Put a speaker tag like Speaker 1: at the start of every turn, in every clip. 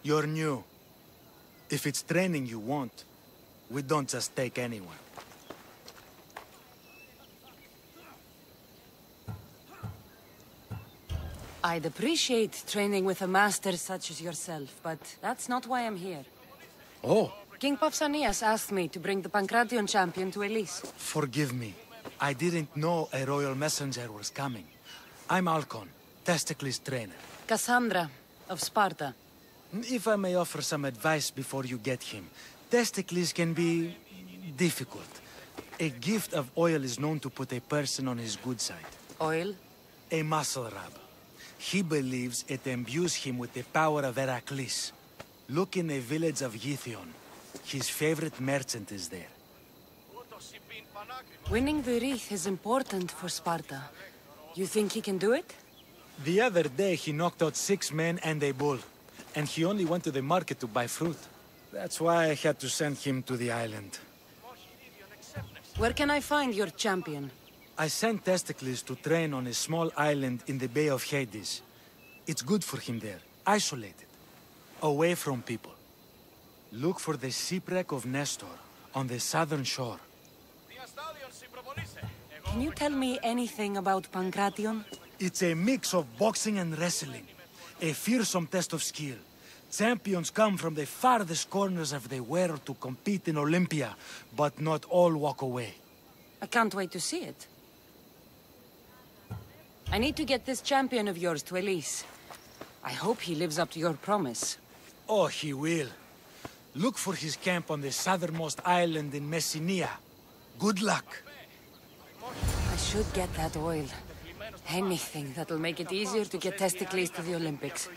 Speaker 1: You're new. If it's training you want, we don't just take anyone.
Speaker 2: I'd appreciate training with a master such as yourself, but that's not why I'm here.
Speaker 1: Oh,
Speaker 2: King Pausanias asked me to bring the Pancration champion to Elise.
Speaker 1: forgive me. I didn't know a royal messenger was coming. I'm Alcon, Testicles' trainer.
Speaker 2: Cassandra, of Sparta.
Speaker 1: If I may offer some advice before you get him, Testicles can be difficult. A gift of oil is known to put a person on his good side.
Speaker 2: Oil?
Speaker 1: A muscle rub. He believes it imbues him with the power of Heracles. Look in the village of Yithion. His favorite merchant is there.
Speaker 2: Winning the wreath is important for Sparta. You think he can do it?
Speaker 1: The other day he knocked out 6 men and a bull. And he only went to the market to buy fruit. That's why I had to send him to the island.
Speaker 2: Where can I find your champion?
Speaker 1: I sent Testicles to train on a small island in the Bay of Hades. It's good for him there, isolated, away from people. Look for the shipwreck of Nestor on the southern shore.
Speaker 2: Can you tell me anything about Pancration?
Speaker 1: It's a mix of boxing and wrestling. A fearsome test of skill. Champions come from the farthest corners of the world to compete in Olympia, but not all walk away.
Speaker 2: I can't wait to see it. I need to get this champion of yours to Elise. I hope he lives up to your promise.
Speaker 1: Oh, he will. Look for his camp on the southernmost island in Messenia. Good luck.
Speaker 2: I should get that oil. Anything that'll make it easier to get Testicles to the Olympics.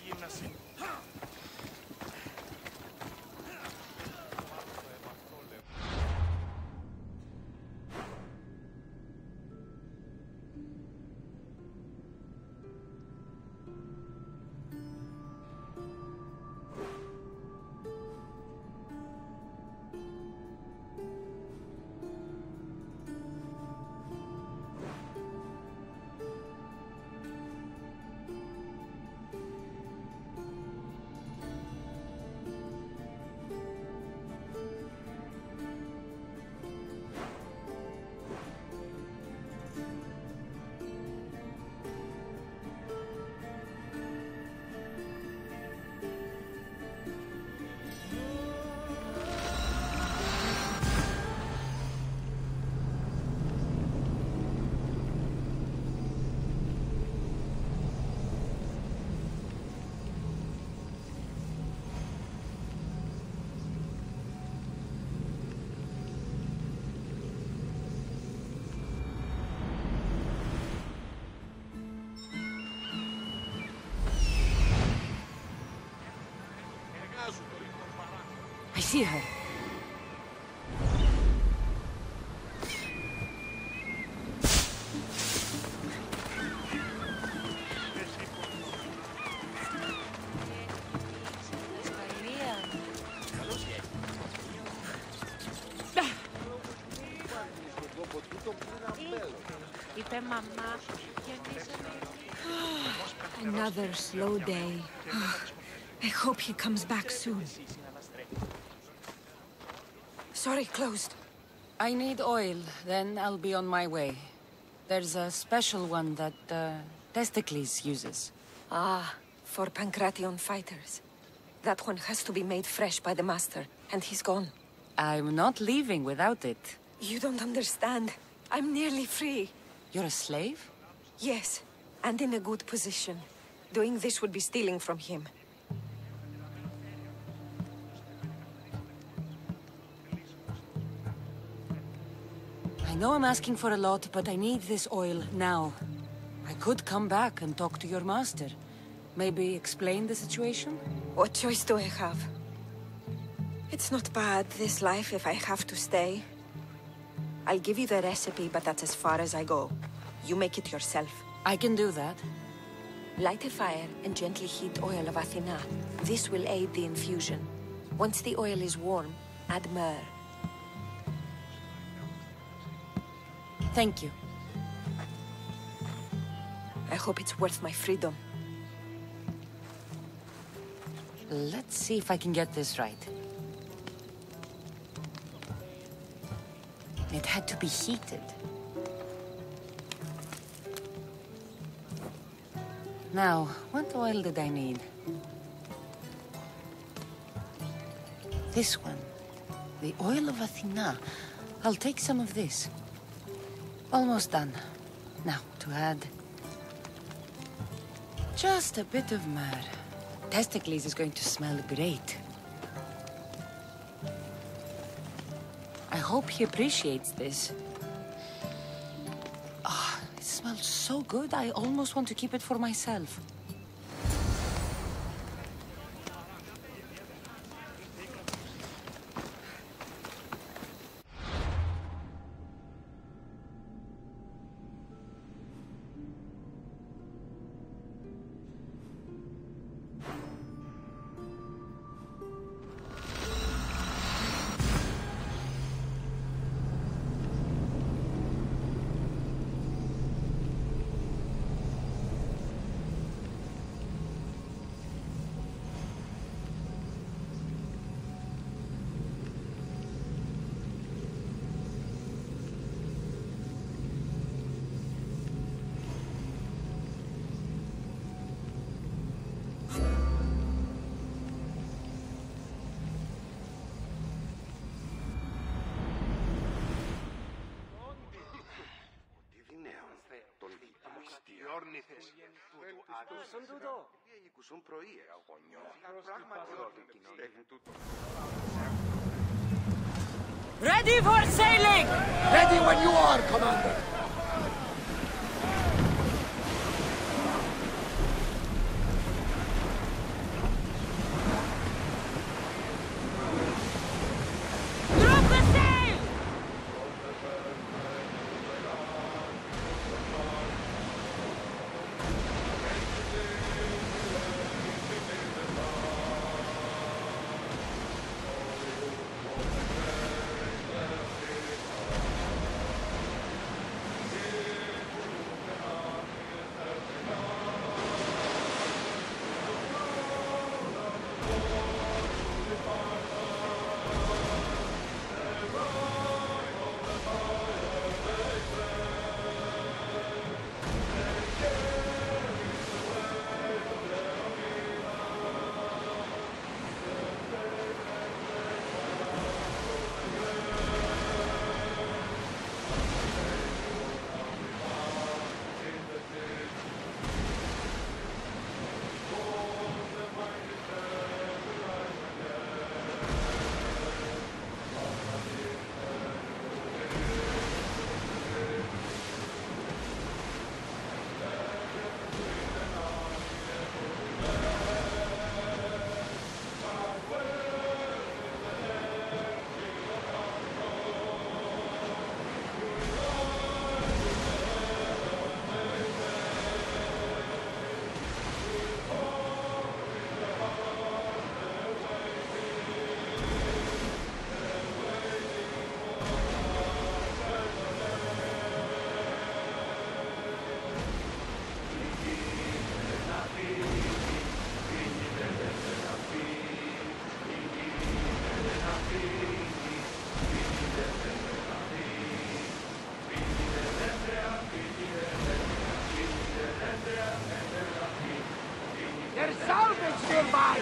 Speaker 2: I see her.
Speaker 3: Another slow day. I hope he comes back soon. Sorry, closed.
Speaker 2: I need oil, then I'll be on my way. There's a special one that, Testicles uses.
Speaker 3: Ah, for Pancration fighters. That one has to be made fresh by the master, and he's gone.
Speaker 2: I'm not leaving without it.
Speaker 3: You don't understand. I'm nearly free.
Speaker 2: You're a slave?
Speaker 3: Yes, and in a good position. Doing this would be stealing from him.
Speaker 2: I know I'm asking for a lot, but I need this oil now. I could come back and talk to your master. Maybe explain the situation?
Speaker 3: What choice do I have? It's not bad, this life, if I have to stay. I'll give you the recipe, but that's as far as I go. You make it yourself.
Speaker 2: I can do that.
Speaker 3: Light a fire and gently heat oil of Athena. This will aid the infusion. Once the oil is warm, add myrrh.
Speaker 2: Thank you.
Speaker 3: I hope it's worth my freedom.
Speaker 2: Let's see if I can get this right. It had to be heated. Now, what oil did I need? This one. The oil of Athena. I'll take some of this. Almost done. Now, to add... just a bit of myrrh. Testicles is going to smell great. I hope he appreciates this. Ah, it smells so good, I almost want to keep it for myself. Ready for sailing!
Speaker 4: Ready when you are, Commander!
Speaker 2: Drop the sail!
Speaker 4: There's salvage nearby!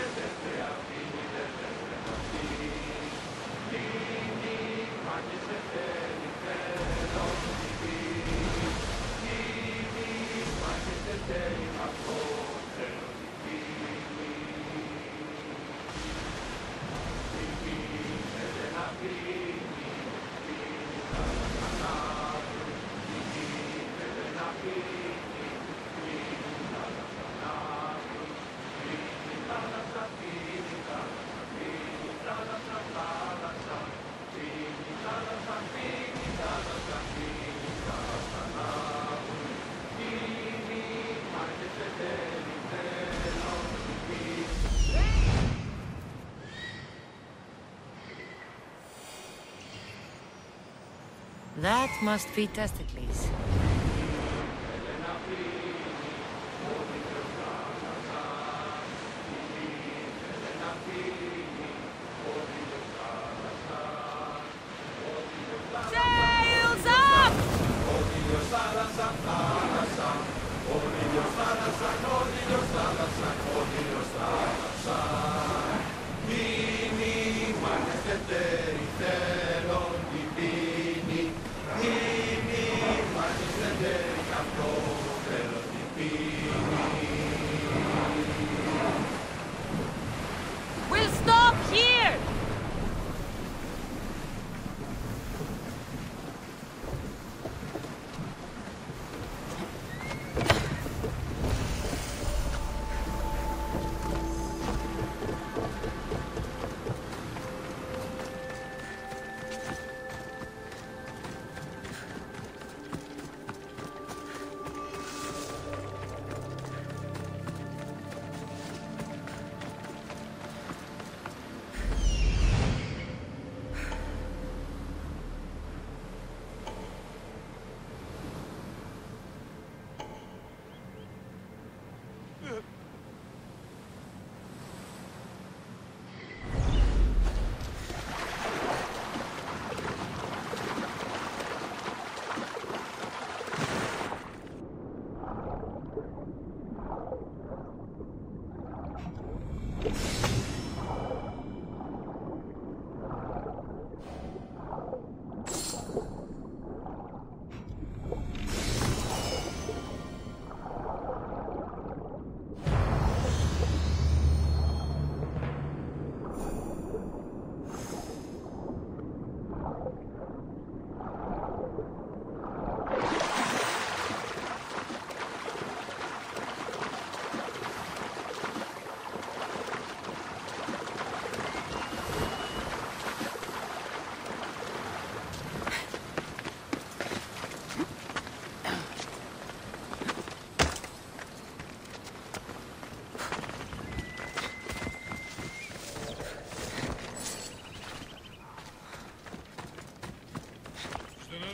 Speaker 2: That must be Testicles.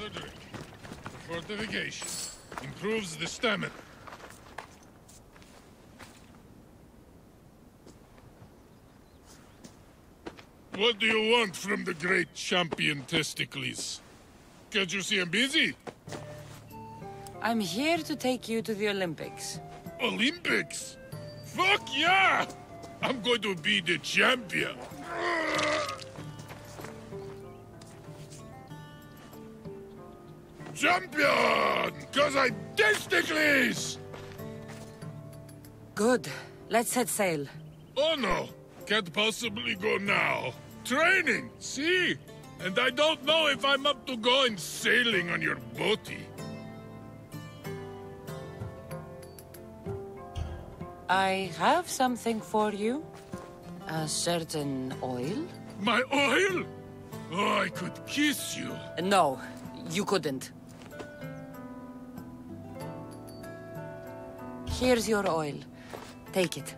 Speaker 5: Another drink. For fortification. Improves the stamina. What do you want from the great champion Testicles? Can't you see I'm busy?
Speaker 2: I'm here to take you to the Olympics.
Speaker 5: Olympics? Fuck yeah! I'm going to be the champion. Champion! Cause I'm Testicles!
Speaker 2: Good. Let's set sail.
Speaker 5: Oh no! Can't possibly go now. Training, see? And I don't know if I'm up to going sailing on your boaty.
Speaker 2: I have something for you. A certain oil?
Speaker 5: My oil? Oh, I could kiss you.
Speaker 2: No, you couldn't. Here's your oil. Take it.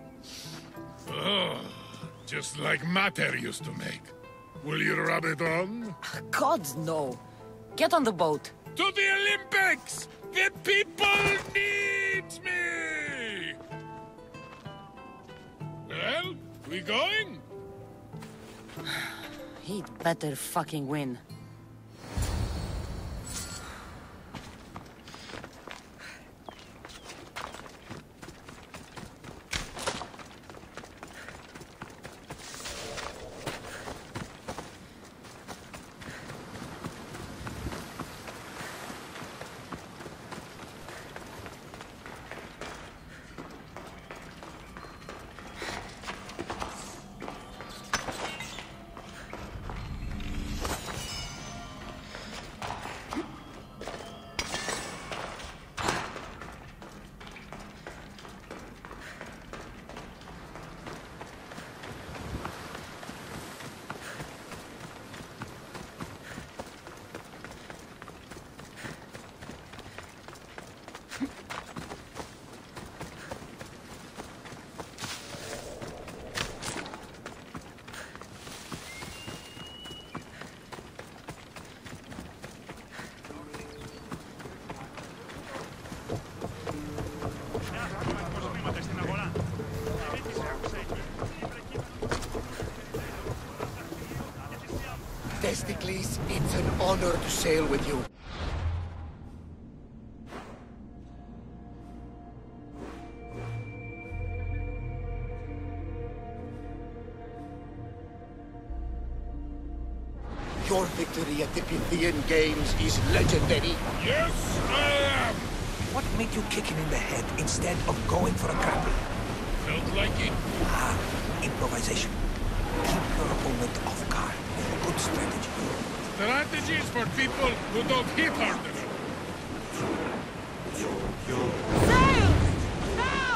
Speaker 5: Oh, just like Mater used to make. Will you rub it on?
Speaker 2: God, no. Get on the boat.
Speaker 5: To the Olympics! The people need me! Well, we going?
Speaker 2: He'd better fucking win.
Speaker 4: Testicles, it's an honor to sail with you. Your victory at the Pythian Games is legendary.
Speaker 5: Yes, I am!
Speaker 6: What made you kick him in the head instead of going for a grapple?
Speaker 5: Felt like it.
Speaker 6: Ah, improvisation. Keep your opponent off guard. Good strategy.
Speaker 5: Strategies for people who don't hit hard enough.
Speaker 2: Sail! Now!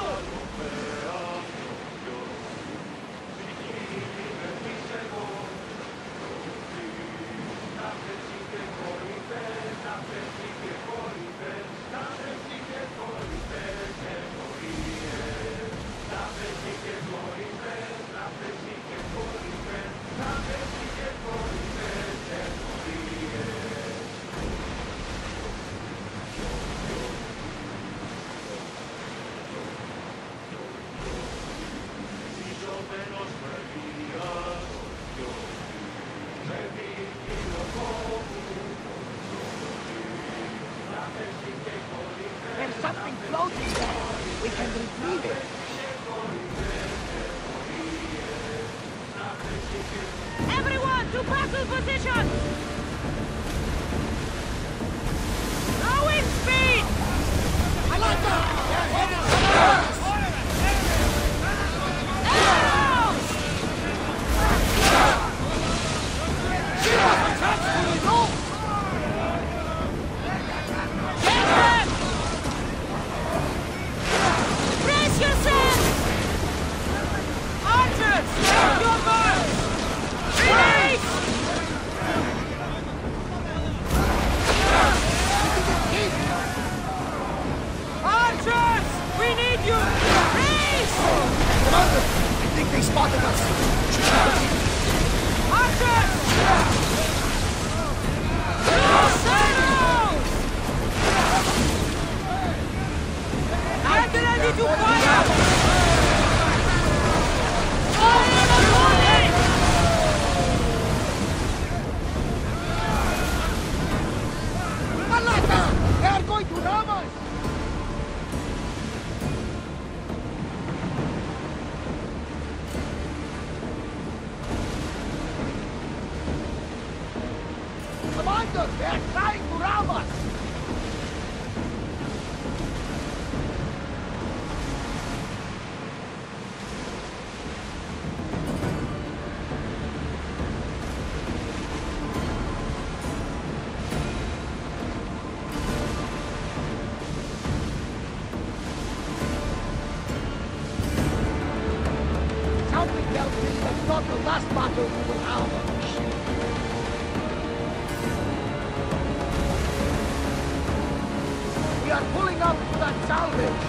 Speaker 4: Traituramas! Commander, they're trying to ram us! Something tells me that's not the last battle we will have on the ship. We are pulling up to that salvage.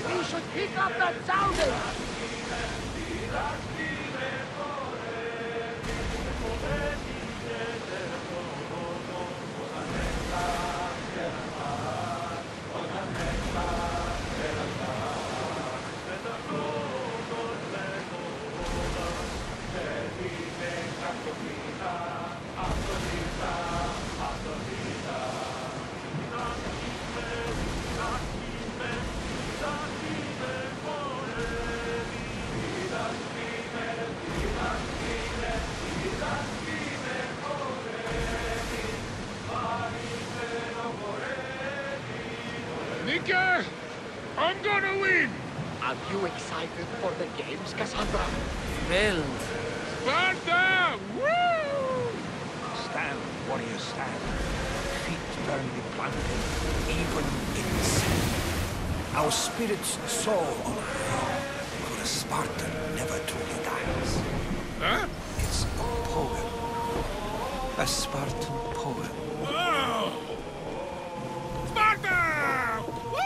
Speaker 4: We should pick up that salvage!
Speaker 5: Nika, I'm gonna win!
Speaker 4: Are you excited for the games, Cassandra?
Speaker 2: Thrilled.
Speaker 5: Sparta! Woo!
Speaker 6: Stand, warrior, stand. Feet firmly planted, even in the sand. Our spirits soar on high, for a Spartan never truly dies.
Speaker 5: Huh?
Speaker 6: It's a poem. A Spartan poem.
Speaker 5: Oh! Sparta! Woo!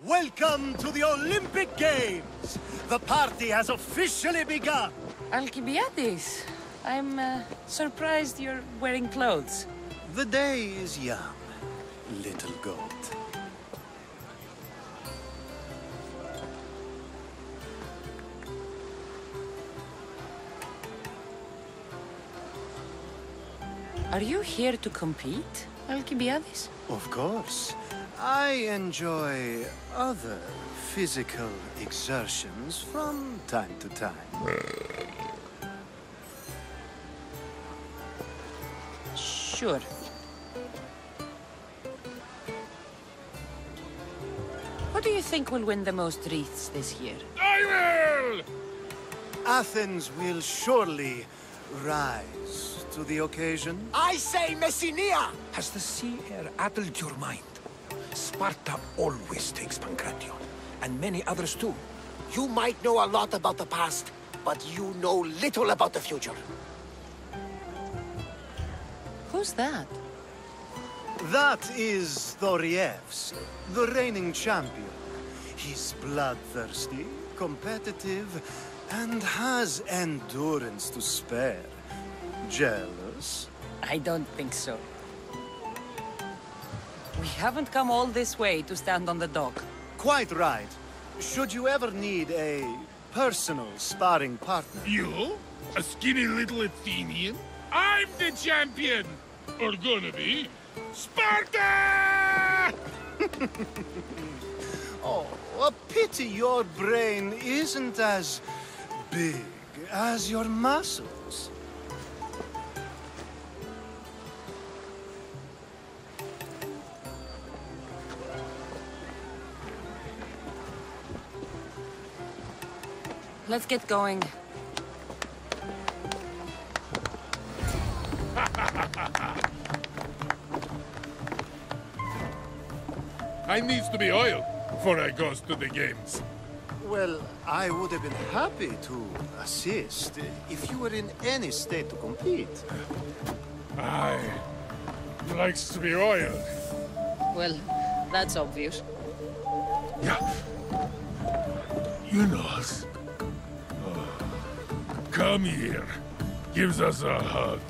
Speaker 1: Welcome to the Olympic Games! The party has officially begun!
Speaker 2: Alcibiades, I'm surprised you're wearing clothes.
Speaker 1: The day is young, little goat.
Speaker 2: Are you here to compete, Alcibiades?
Speaker 1: Of course. I enjoy other physical exertions from time to time.
Speaker 2: Sure. Who do you think will win the most wreaths this year?
Speaker 5: I will!
Speaker 1: Athens will surely rise to the occasion.
Speaker 4: I say Messinia!
Speaker 6: Has the sea air addled your mind? Sparta always takes Pancration, and many others too.
Speaker 4: You might know a lot about the past, but you know little about the future.
Speaker 2: Who's that?
Speaker 1: That is Thorievs, the reigning champion. He's bloodthirsty, competitive, and has endurance to spare. Jealous?
Speaker 2: I don't think so. We haven't come all this way to stand on the dock.
Speaker 1: Quite right. Should you ever need a personal sparring partner?
Speaker 5: You? A skinny little Athenian? I'm the champion! Or gonna be. Sparta!
Speaker 1: Oh, a pity.
Speaker 7: pity your brain isn't as big as your muscles.
Speaker 2: Let's get going.
Speaker 5: I needs to be oiled before I goes to the games.
Speaker 7: Well, I would have been happy to assist if you were in any state to compete.
Speaker 5: I likes to be oiled.
Speaker 2: Well, that's obvious.
Speaker 5: Yeah. You know. Come here. Gives us a hug.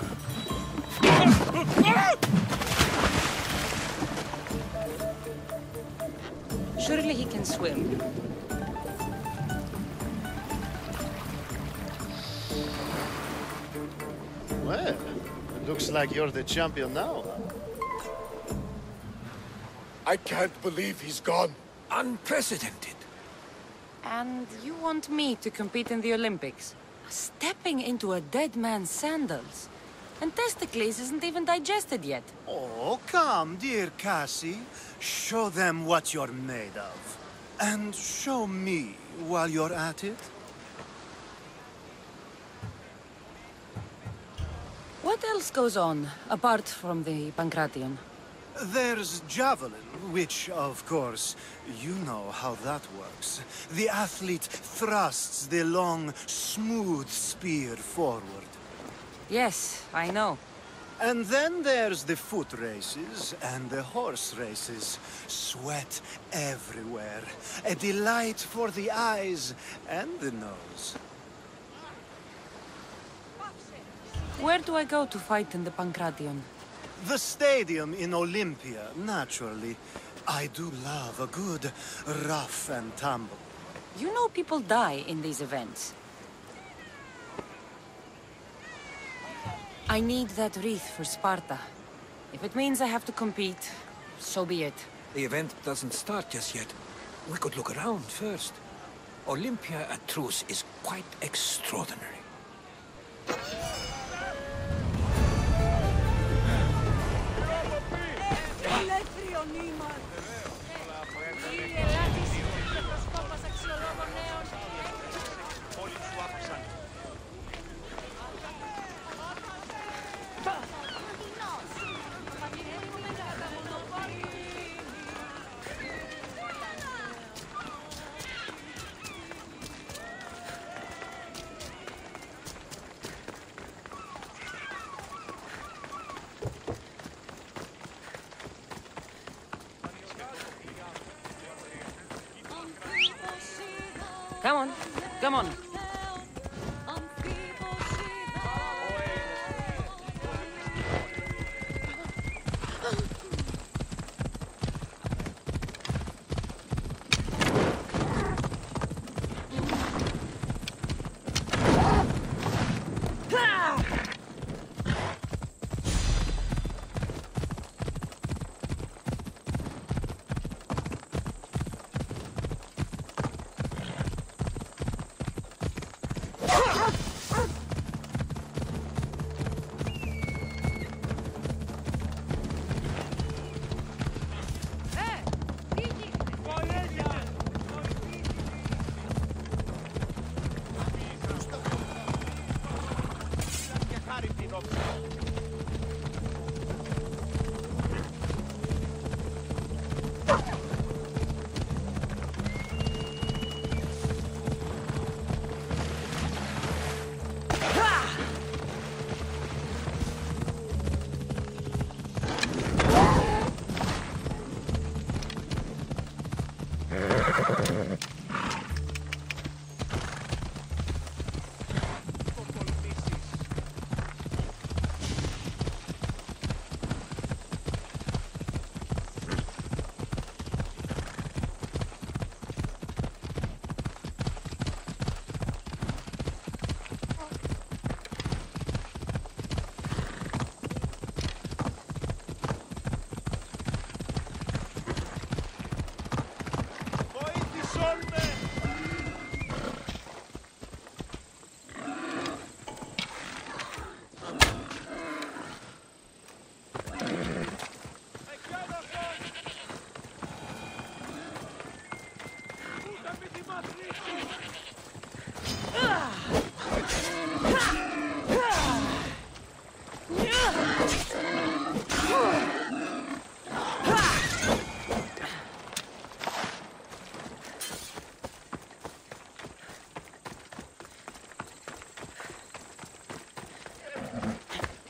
Speaker 2: Surely he can swim.
Speaker 7: Well, it looks like you're the champion now.
Speaker 4: I can't believe he's gone.
Speaker 6: Unprecedented.
Speaker 2: And you want me to compete in the Olympics? Stepping into a dead man's sandals. And Testicles isn't even digested yet.
Speaker 7: Oh, come, dear Cassie. Show them what you're made of. And show me while you're at it.
Speaker 2: What else goes on, apart from the Pancration?
Speaker 7: There's javelin, which, of course, you know how that works. The athlete thrusts the long, smooth spear forward.
Speaker 2: Yes, I know.
Speaker 7: And then there's the foot races and the horse races. Sweat everywhere. A delight for the eyes and the nose.
Speaker 2: Where do I go to fight in the Pancration?
Speaker 7: The stadium in Olympia, naturally. I do love a good rough and tumble.
Speaker 2: You know people die in these events. I need that wreath for Sparta. If it means I have to compete, so be it.
Speaker 6: The event doesn't start just yet. We could look around first. Olympia at truce is quite extraordinary.
Speaker 2: Come on, come on.
Speaker 7: Solve!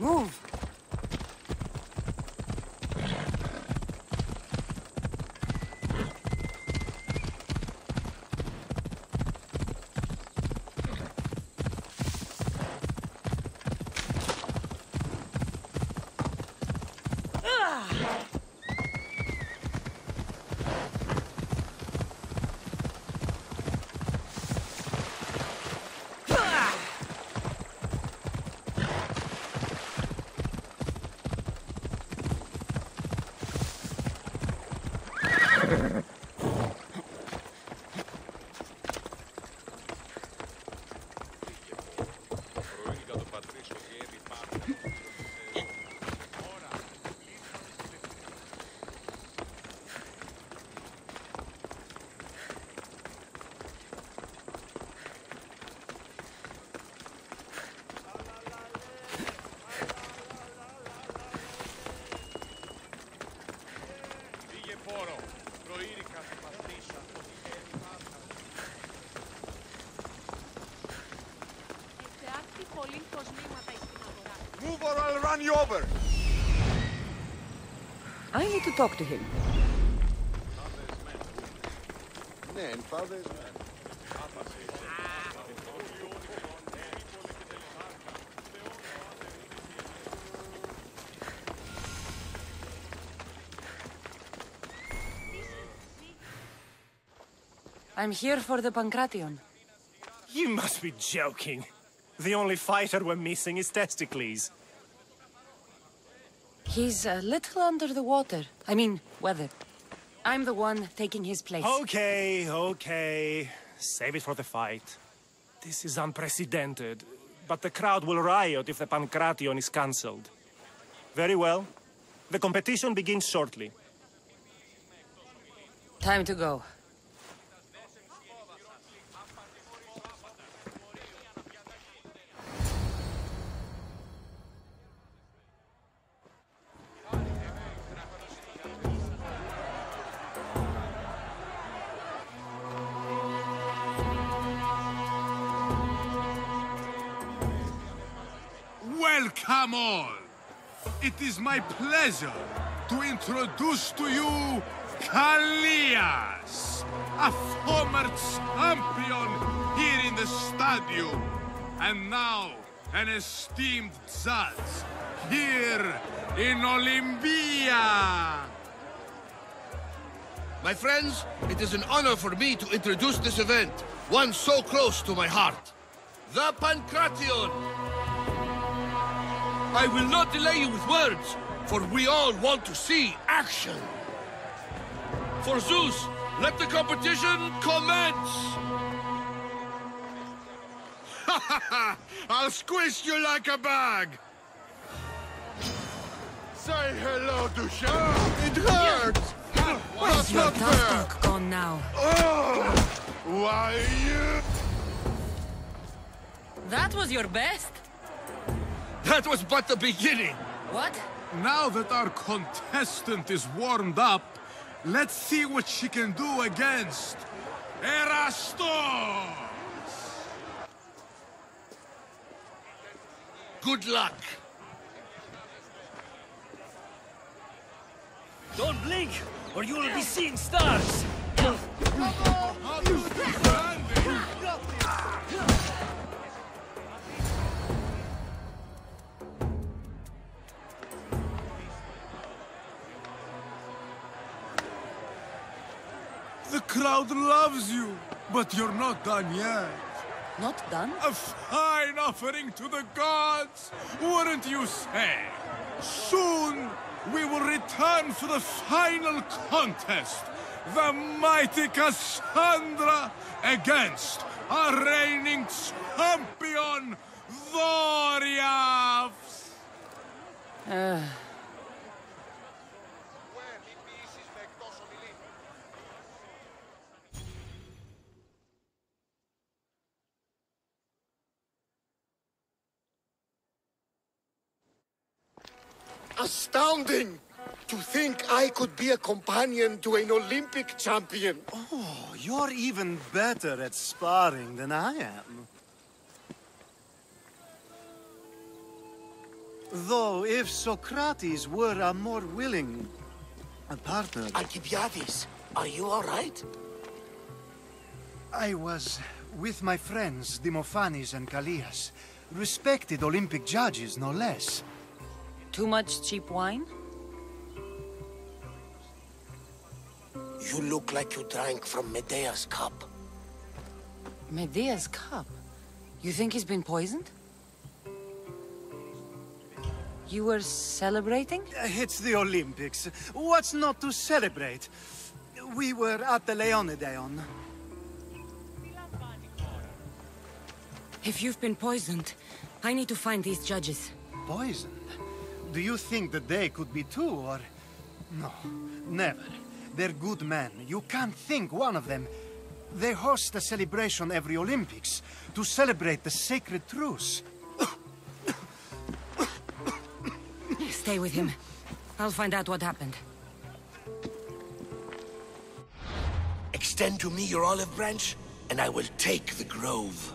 Speaker 2: Move!
Speaker 6: Move or I'll run you over!
Speaker 2: I need to talk to him.
Speaker 6: Man, father's man.
Speaker 2: I'm here for the Pancration.
Speaker 8: You must be joking. The only fighter we're missing is Testicles.
Speaker 2: He's a little under the water. I mean, weather. I'm the one taking his place.
Speaker 8: Okay. Save it for the fight. This is unprecedented, but the crowd will riot if the Pancration is cancelled. Very well. The competition begins shortly.
Speaker 2: Time to go.
Speaker 5: Welcome all! It is my pleasure to introduce to you Kallias, a former champion here in the stadium, and now an esteemed judge here in Olympia.
Speaker 9: My friends, it is an honor for me to introduce this event, one so close to my heart. The Pancration! I will not delay you with words, for we all want to see action. For Zeus, let the competition commence!
Speaker 5: Ha ha ha! I'll squish you like a bag! Say hello to Sean! It hurts! That's
Speaker 2: Your
Speaker 5: not
Speaker 2: tough
Speaker 5: fair!
Speaker 2: talk gone now.
Speaker 5: Oh! Why you...
Speaker 2: That was your best?
Speaker 9: That was but the beginning!
Speaker 2: What?
Speaker 5: Now that our contestant is warmed up, let's see what she can do against Erastos!
Speaker 9: Good luck!
Speaker 8: Don't blink, or you will be seeing stars!
Speaker 5: How do you defend? The crowd loves you, but you're not done yet.
Speaker 2: Not done?
Speaker 5: A fine offering to the gods, wouldn't you say? Soon, we will return for the final contest. The mighty Cassandra against our reigning champion, Doriath.
Speaker 4: Astounding! To think I could be a companion to an Olympic champion.
Speaker 7: Oh, you're even better at sparring than I am. Though if Socrates were a more willing partner...
Speaker 4: Alcibiades, are you all right?
Speaker 7: I was with my friends, Demophanes and Callias. Respected Olympic judges, no less.
Speaker 2: Too much cheap wine?
Speaker 4: You look like you drank from Medea's cup.
Speaker 2: Medea's cup? You think he's been poisoned? You were celebrating?
Speaker 7: It's the Olympics. What's not to celebrate? We were at the Leonideon.
Speaker 2: If you've been poisoned, I need to find these judges.
Speaker 7: Poisoned? Do you think that they could be too, or... No, never. They're good men. You can't think one of them. They host a celebration every Olympics to celebrate the sacred truce.
Speaker 2: Stay with him. I'll find out what happened.
Speaker 4: Extend to me your olive branch, and I will take the grove.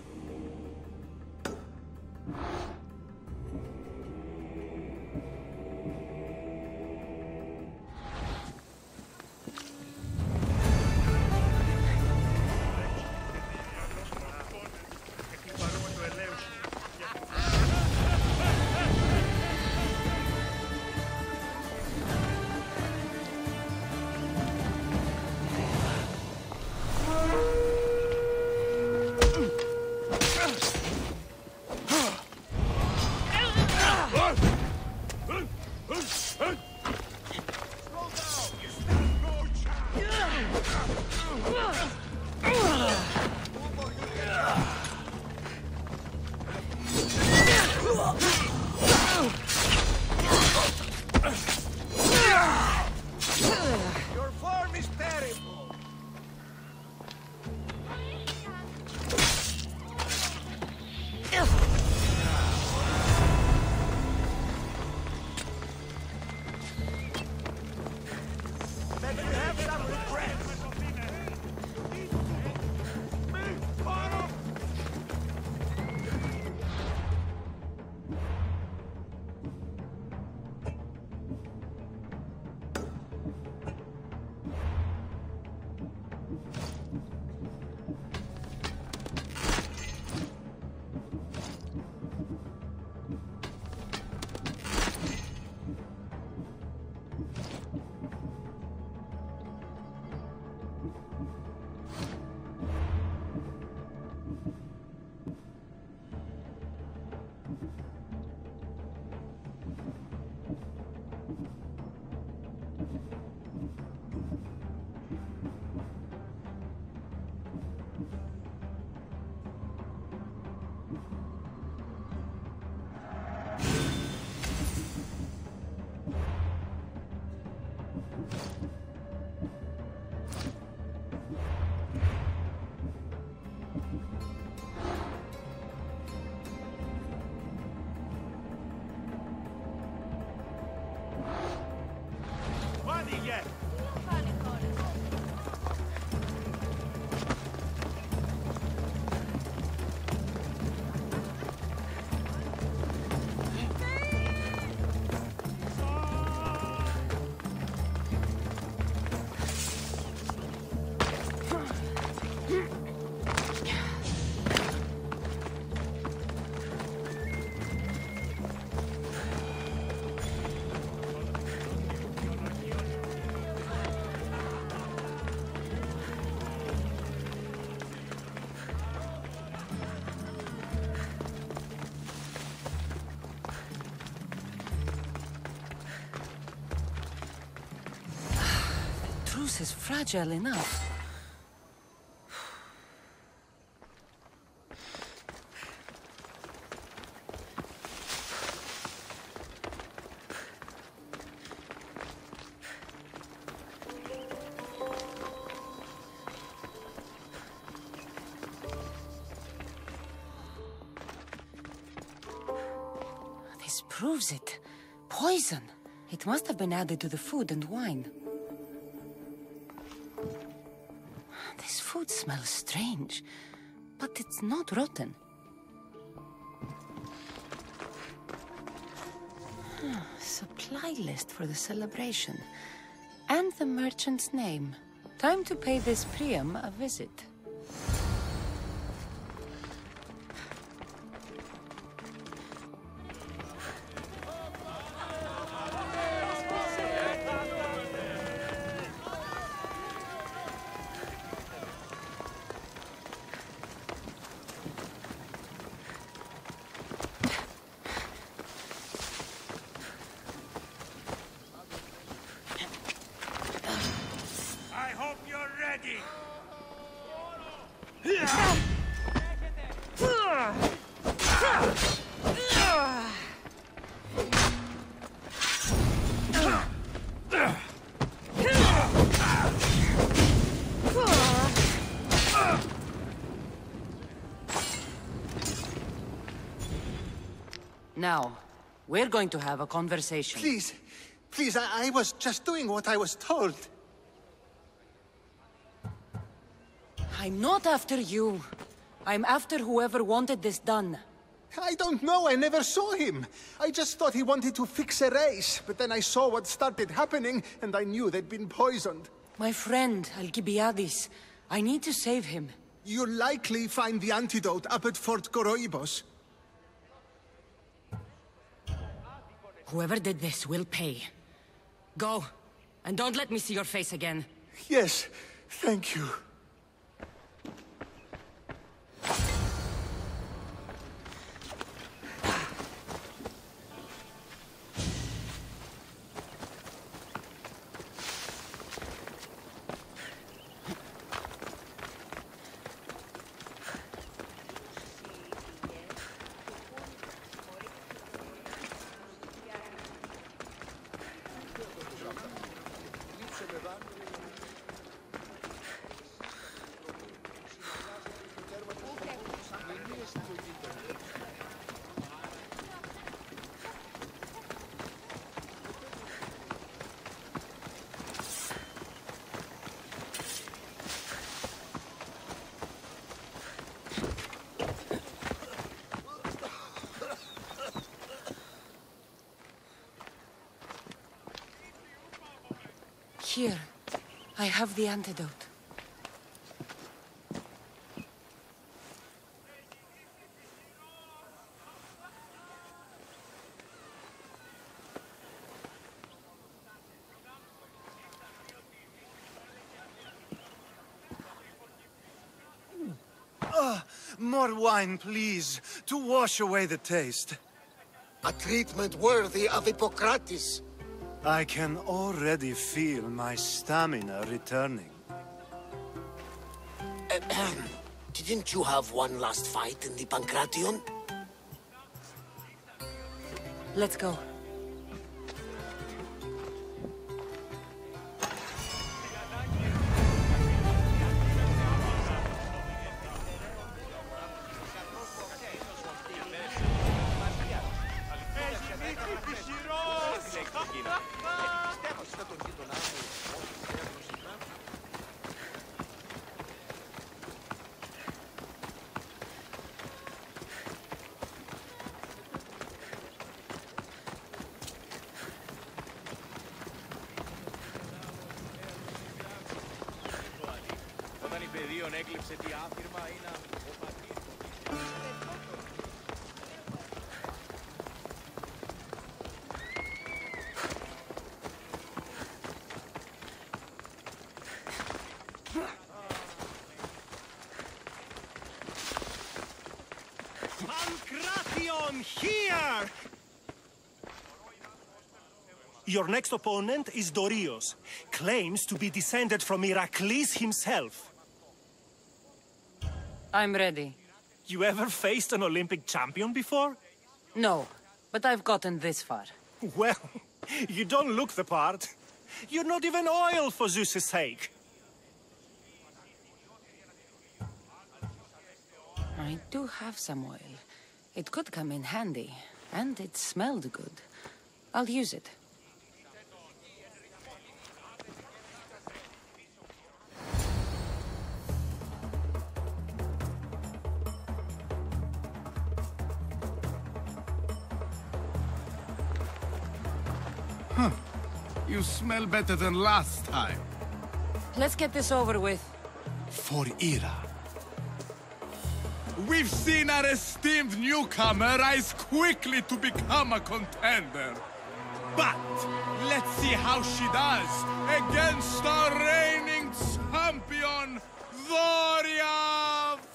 Speaker 2: Is fragile enough. This proves it. Poison. It must have been added to the food and wine. This food smells strange, but it's not rotten. Supply list for the celebration. And the merchant's name. Time to pay this Priam a visit. Now, we're going to have a conversation.
Speaker 7: Please, please, I was just doing what I was told.
Speaker 2: I'm not after you. I'm after whoever wanted this done.
Speaker 7: I don't know, I never saw him. I just thought he wanted to fix a race, but then I saw what started happening, and I knew they'd been poisoned.
Speaker 2: My friend, Alcibiades. I need to save him.
Speaker 7: You'll likely find the antidote up at Fort Koroibos.
Speaker 2: Whoever did this will pay. Go, and don't let me see your face again.
Speaker 7: Yes, thank you.
Speaker 2: Here, I have the antidote.
Speaker 7: More wine, please, to wash away the taste.
Speaker 4: A treatment worthy of Hippocrates.
Speaker 7: I can already feel my stamina returning.
Speaker 4: Didn't you have one last fight in the Pancration?
Speaker 2: Let's go.
Speaker 8: Pancration, here! Your next opponent is Dorios. Claims to be descended from Heracles himself.
Speaker 2: I'm ready.
Speaker 8: You ever faced an Olympic champion before?
Speaker 2: No, but I've gotten this far.
Speaker 8: Well, you don't look the part. You're not even oil for Zeus's sake.
Speaker 2: I do have some oil. It could come in handy, and it smelled good. I'll use it.
Speaker 10: You smell better than last time.
Speaker 2: Let's get this over with.
Speaker 10: For Ira. We've seen our esteemed newcomer rise quickly to become a contender. But let's see how she does against our reigning champion, Warriors!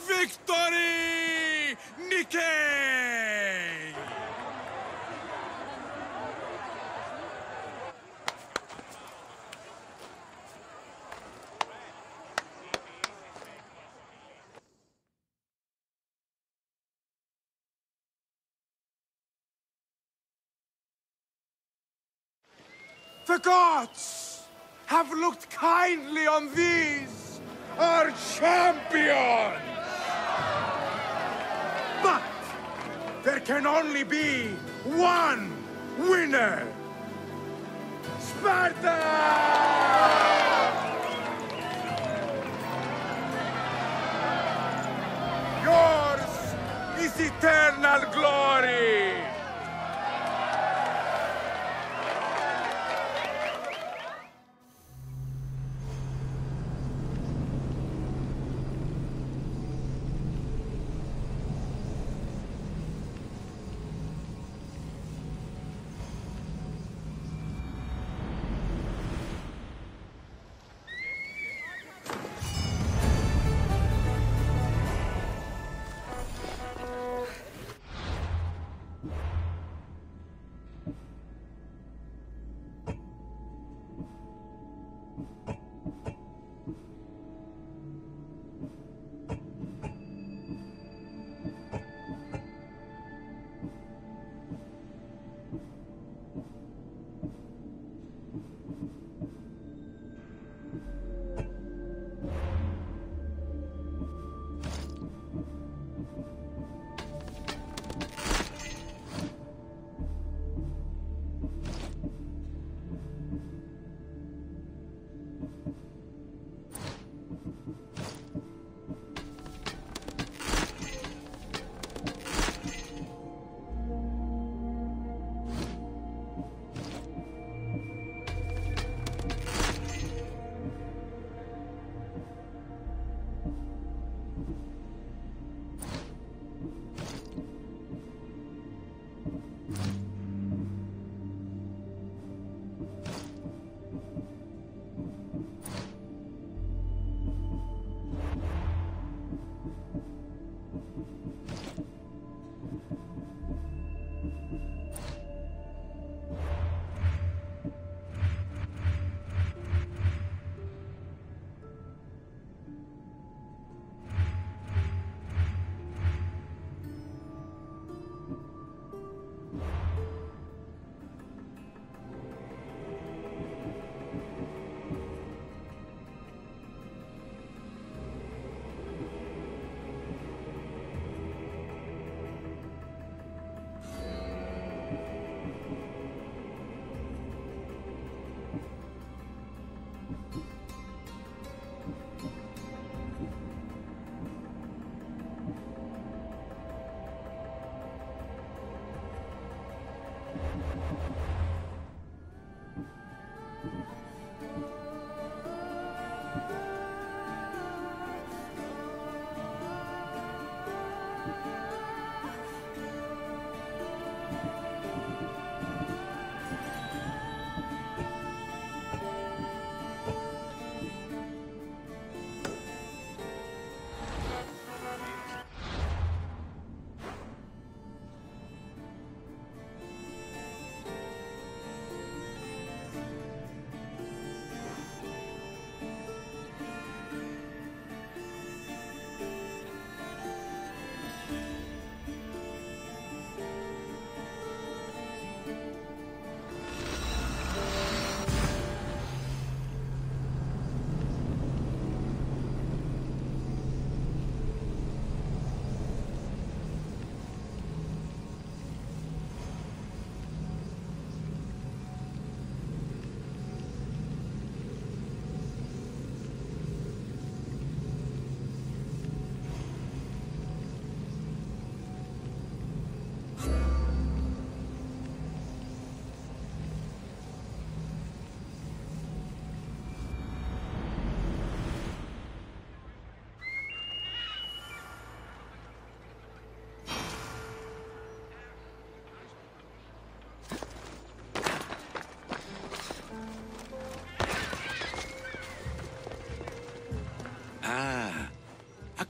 Speaker 10: Victory! Nikkei!
Speaker 4: The gods have looked kindly on these, our champions! But there can only be one winner! Sparta! Yours is eternal glory!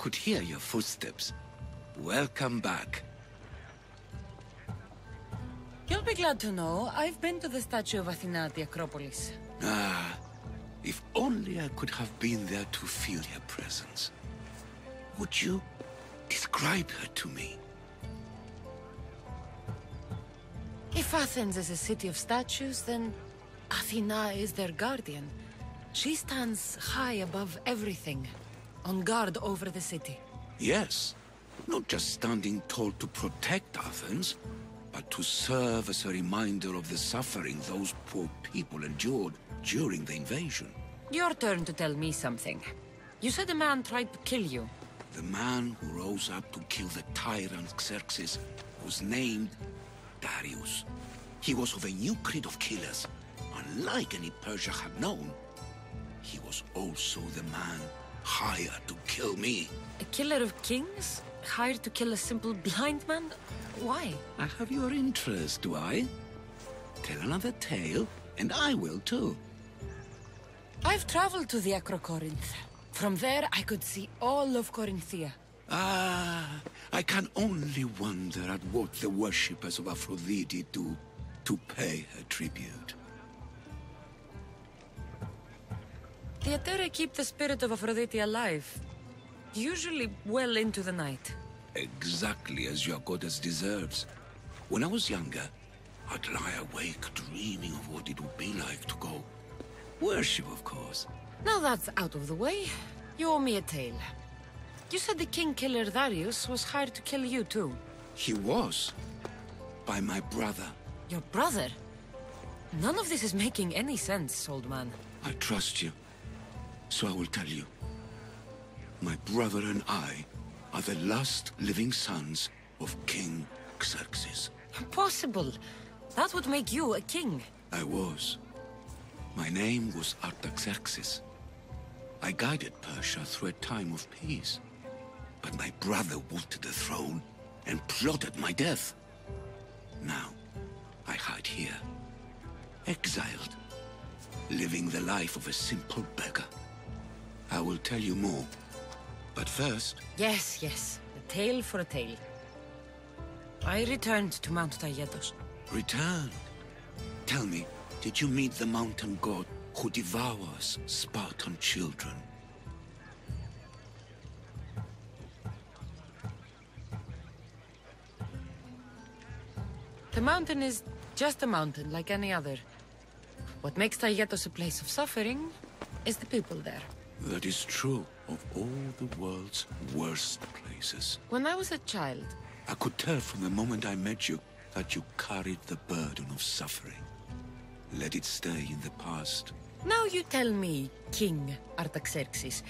Speaker 11: could hear your footsteps. Welcome back.
Speaker 2: You'll be glad to know I've been to the statue of Athena at the Acropolis.
Speaker 11: Ah, if only I could have been there to feel her presence. Would you describe her to me?
Speaker 2: If Athens is a city of statues, then Athena is their guardian. She stands high above everything, on guard over the city.
Speaker 11: Yes, not just standing tall to protect Athens, but to serve as a reminder of the suffering those poor people endured during the invasion.
Speaker 2: Your turn to tell me something. You said a man tried to kill you.
Speaker 11: The man who rose up to kill the tyrant Xerxes was named Darius. He was of a new breed of killers, unlike any Persia had known. He was also the man hired to kill me.
Speaker 2: A killer of kings? Hired to kill a simple blind man? Why?
Speaker 11: I have your interest, do I? Tell another tale, and I will too.
Speaker 2: I've traveled to the Acrocorinth. From there, I could see all of Corinthia.
Speaker 11: Ah, I can only wonder at what the worshippers of Aphrodite do to pay her tribute.
Speaker 2: The Aeteri keep the spirit of Aphrodite alive, usually well into the night.
Speaker 11: Exactly as your goddess deserves. When I was younger, I'd lie awake dreaming of what it would be like to go worship, of course.
Speaker 2: Now that's out of the way, you owe me a tale. You said the king killer Darius was hired to kill you too.
Speaker 11: He was. By my brother.
Speaker 2: Your brother? None of this is making any sense, old man.
Speaker 11: I trust you, so I will tell you. My brother and I are the last living sons of King Xerxes.
Speaker 2: Impossible. That would make you a king.
Speaker 11: I was. My name was Artaxerxes. I guided Persia through a time of peace. But my brother wanted the throne and plotted my death. Now, I hide here, exiled, living the life of a simple beggar. I will tell you more, but first...
Speaker 2: Yes, yes, a tale for a tale. I returned to Mount Taygetos.
Speaker 11: Returned? Tell me, did you meet the mountain god who devours Spartan children?
Speaker 2: The mountain is just a mountain like any other. What makes Taygetos a place of suffering is the people there.
Speaker 11: That is true of all the world's worst places.
Speaker 2: When I was a child...
Speaker 11: I could tell from the moment I met you that you carried the burden of suffering. Let it stay in the past.
Speaker 2: Now you tell me, King Artaxerxes,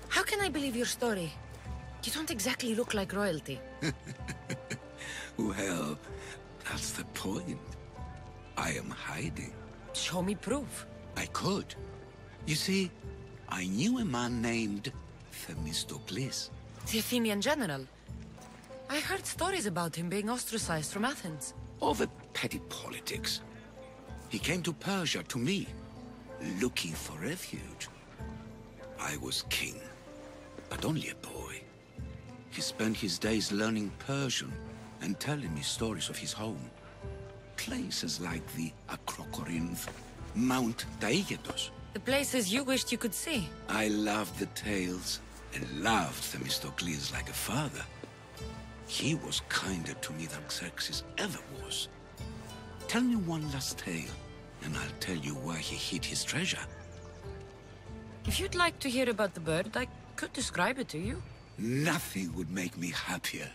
Speaker 2: how can I believe your story? You don't exactly look like royalty.
Speaker 11: Well, that's the point. I am hiding.
Speaker 2: Show me proof.
Speaker 11: I could. You see, I knew a man named Themistocles.
Speaker 2: The Athenian general. I heard stories about him being ostracized from Athens.
Speaker 11: Over petty politics. He came to Persia to me, looking for refuge. I was king, but only a boy. He spent his days learning Persian and telling me stories of his home. Places like the Acrocorinth, Mount Taygetos.
Speaker 2: The places you wished you could see.
Speaker 11: I loved the tales and loved Themistocles like a father. He was kinder to me than Xerxes ever was. Tell me one last tale, and I'll tell you where he hid his treasure.
Speaker 2: If you'd like to hear about the bird, I could describe it to you.
Speaker 11: Nothing would make me happier.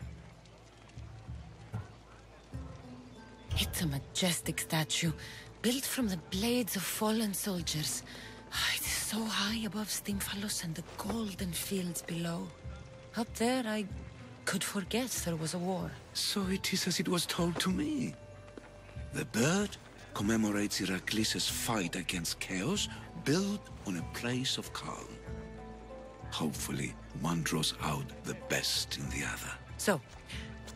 Speaker 2: It's a majestic statue, built from the blades of fallen soldiers. It is so high above Stymphalos and the golden fields below. Up there, I could forget there was a war.
Speaker 11: So it is as it was told to me. The bird commemorates Heracles' fight against chaos, built on a place of calm. Hopefully, one draws out the best in the other.
Speaker 2: So,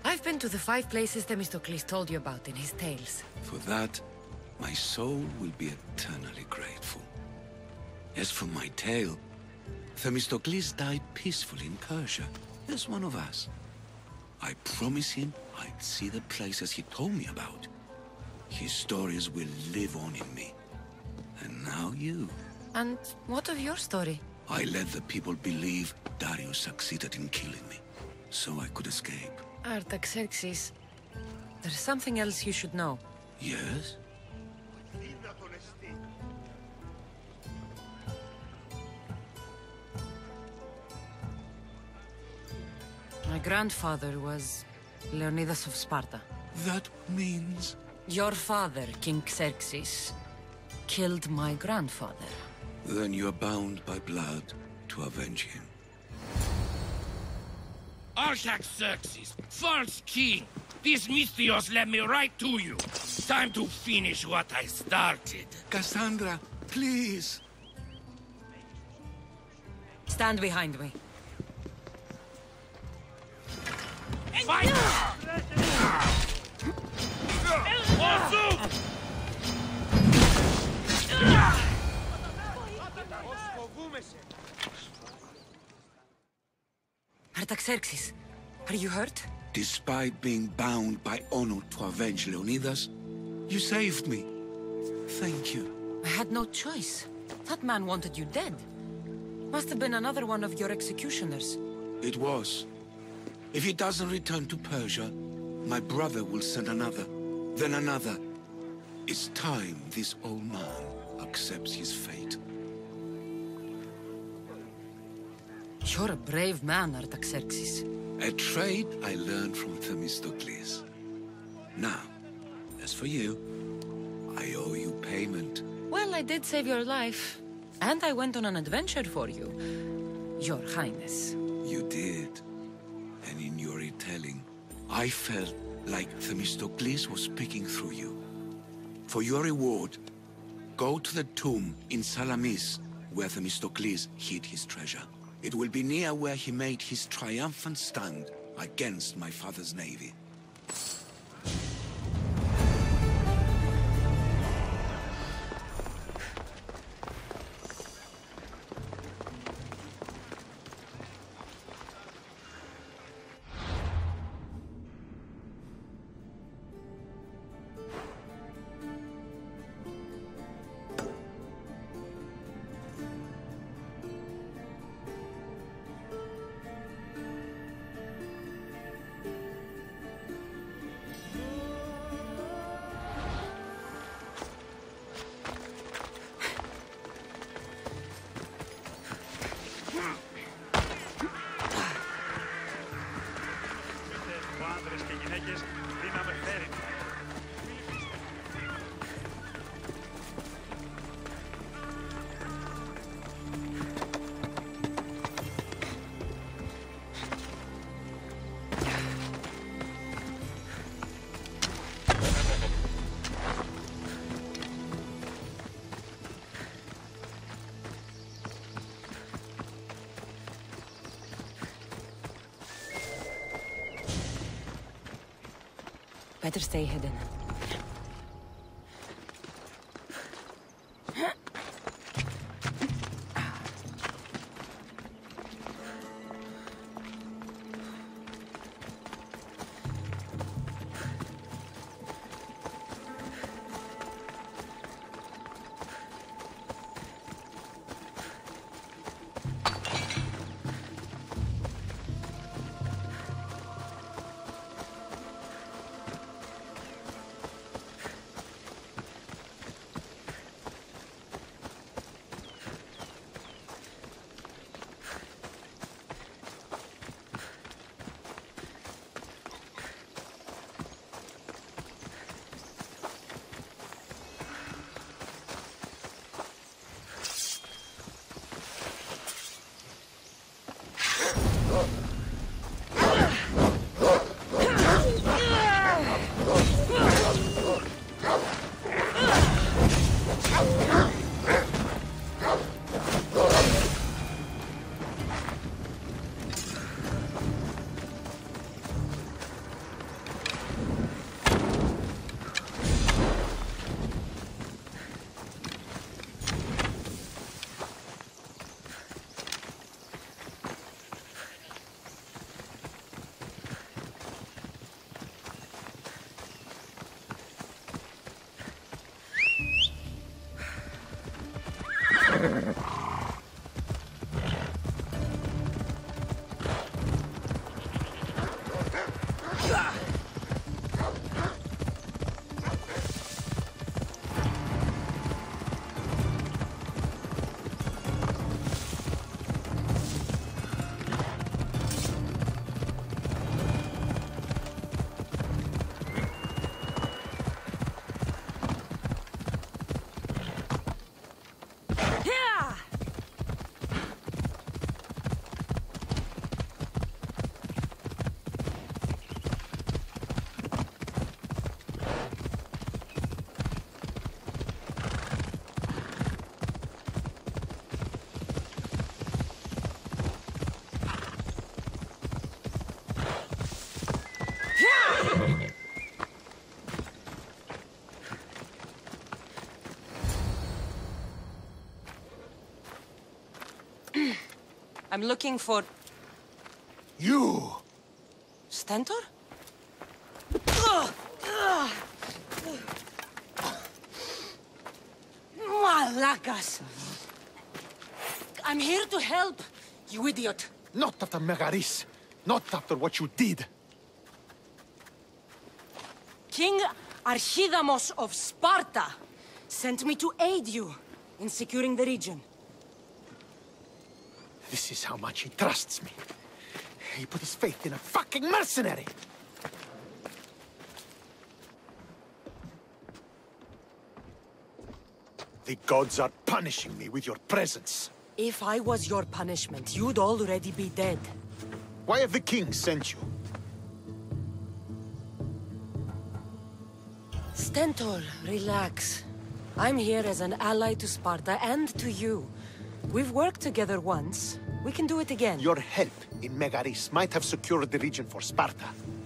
Speaker 2: I've been to the 5 places Themistocles told you about in his tales.
Speaker 11: For that, my soul will be eternally grateful. As for my tale, Themistocles died peacefully in Persia, as one of us. I promised him I'd see the places he told me about. His stories will live on in me. And now you.
Speaker 2: And what of your story?
Speaker 11: I let the people believe Darius succeeded in killing me, so I could escape.
Speaker 2: Artaxerxes, there's something else you should know.
Speaker 11: Yes?
Speaker 2: My grandfather was Leonidas of Sparta.
Speaker 11: That means...
Speaker 2: Your father, King Xerxes, killed my grandfather.
Speaker 11: Then you are bound by blood to avenge him.
Speaker 9: Artaxerxes, false king! These Mystios led me right to you. Time to finish what I started.
Speaker 11: Cassandra, please!
Speaker 2: Stand behind me.
Speaker 9: Fight!
Speaker 2: Artaxerxes, are you hurt?
Speaker 11: Despite being bound by honor to avenge Leonidas, you saved me. Thank you.
Speaker 2: I had no choice. That man wanted you dead. Must have been another one of your executioners.
Speaker 11: It was. If he doesn't return to Persia, my brother will send another, then another. It's time this old man accepts his fate.
Speaker 2: You're a brave man, Artaxerxes.
Speaker 11: A trait I learned from Themistocles. Now, as for you, I owe you payment.
Speaker 2: Well, I did save your life. And I went on an adventure for you, Your Highness.
Speaker 11: You did. And in your retelling, I felt like Themistocles was speaking through you. For your reward, go to the tomb in Salamis, where Themistocles hid his treasure. It will be near where he made his triumphant stand against my father's navy.
Speaker 2: Better stay hidden. I'm looking for...
Speaker 4: You!
Speaker 2: Stentor? Malacas! I'm here to help, you idiot.
Speaker 4: Not after Megaris. Not after what you did.
Speaker 2: King Archidamos of Sparta sent me to aid you in securing the region.
Speaker 4: This is how much he trusts me. He put his faith in a fucking mercenary! The gods are punishing me with your presence.
Speaker 2: If I was your punishment, you'd already be dead.
Speaker 4: Why have the kings sent you?
Speaker 2: Stentor, relax. I'm here as an ally to Sparta and to you. We've worked together once. We can do it again.
Speaker 4: Your help in Megaris might have secured the region for Sparta,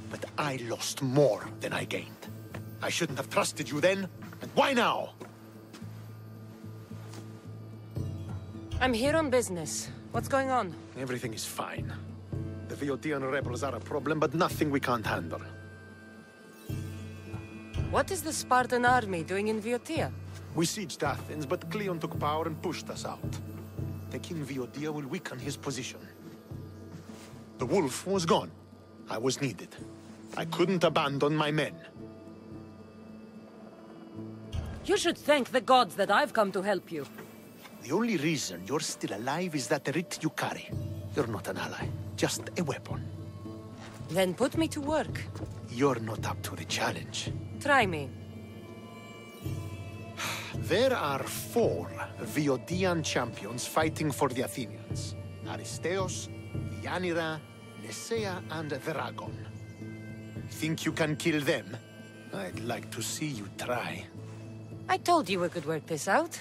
Speaker 4: but I lost more than I gained. I shouldn't have trusted you then, and why now?
Speaker 2: I'm here on business. What's going on?
Speaker 4: Everything is fine. The Viotian rebels are a problem, but nothing we can't handle.
Speaker 2: What is the Spartan army doing in Viotia?
Speaker 4: We sieged Athens, but Cleon took power and pushed us out. Taking Viotia will weaken his position. The wolf was gone. I was needed. I couldn't abandon my men.
Speaker 2: You should thank the gods that I've come to help you.
Speaker 4: The only reason you're still alive is that writ you carry. You're not an ally, just a weapon.
Speaker 2: Then put me to work.
Speaker 4: You're not up to the challenge.
Speaker 2: Try me.
Speaker 4: There are 4 Viotian champions fighting for the Athenians. Aristeos, Yanira, Nesea, and Dragon. Think you can kill them? I'd like to see you try.
Speaker 2: I told you we could work this out.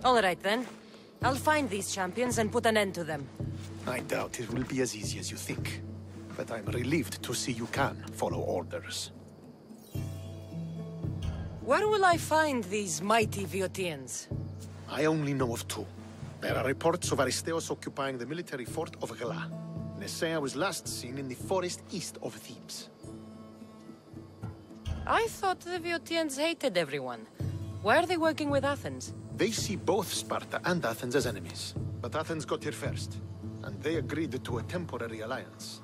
Speaker 2: All right, then. I'll find these champions and put an end to them.
Speaker 4: I doubt it will be as easy as you think. But I'm relieved to see you can follow orders.
Speaker 2: Where will I find these mighty Viotians?
Speaker 4: I only know of 2. There are reports of Aristeos occupying the military fort of Gela. Nesea was last seen in the forest east of Thebes.
Speaker 2: I thought the Viotians hated everyone. Why are they working with Athens?
Speaker 4: They see both Sparta and Athens as enemies. But Athens got here first, and they agreed to a temporary alliance.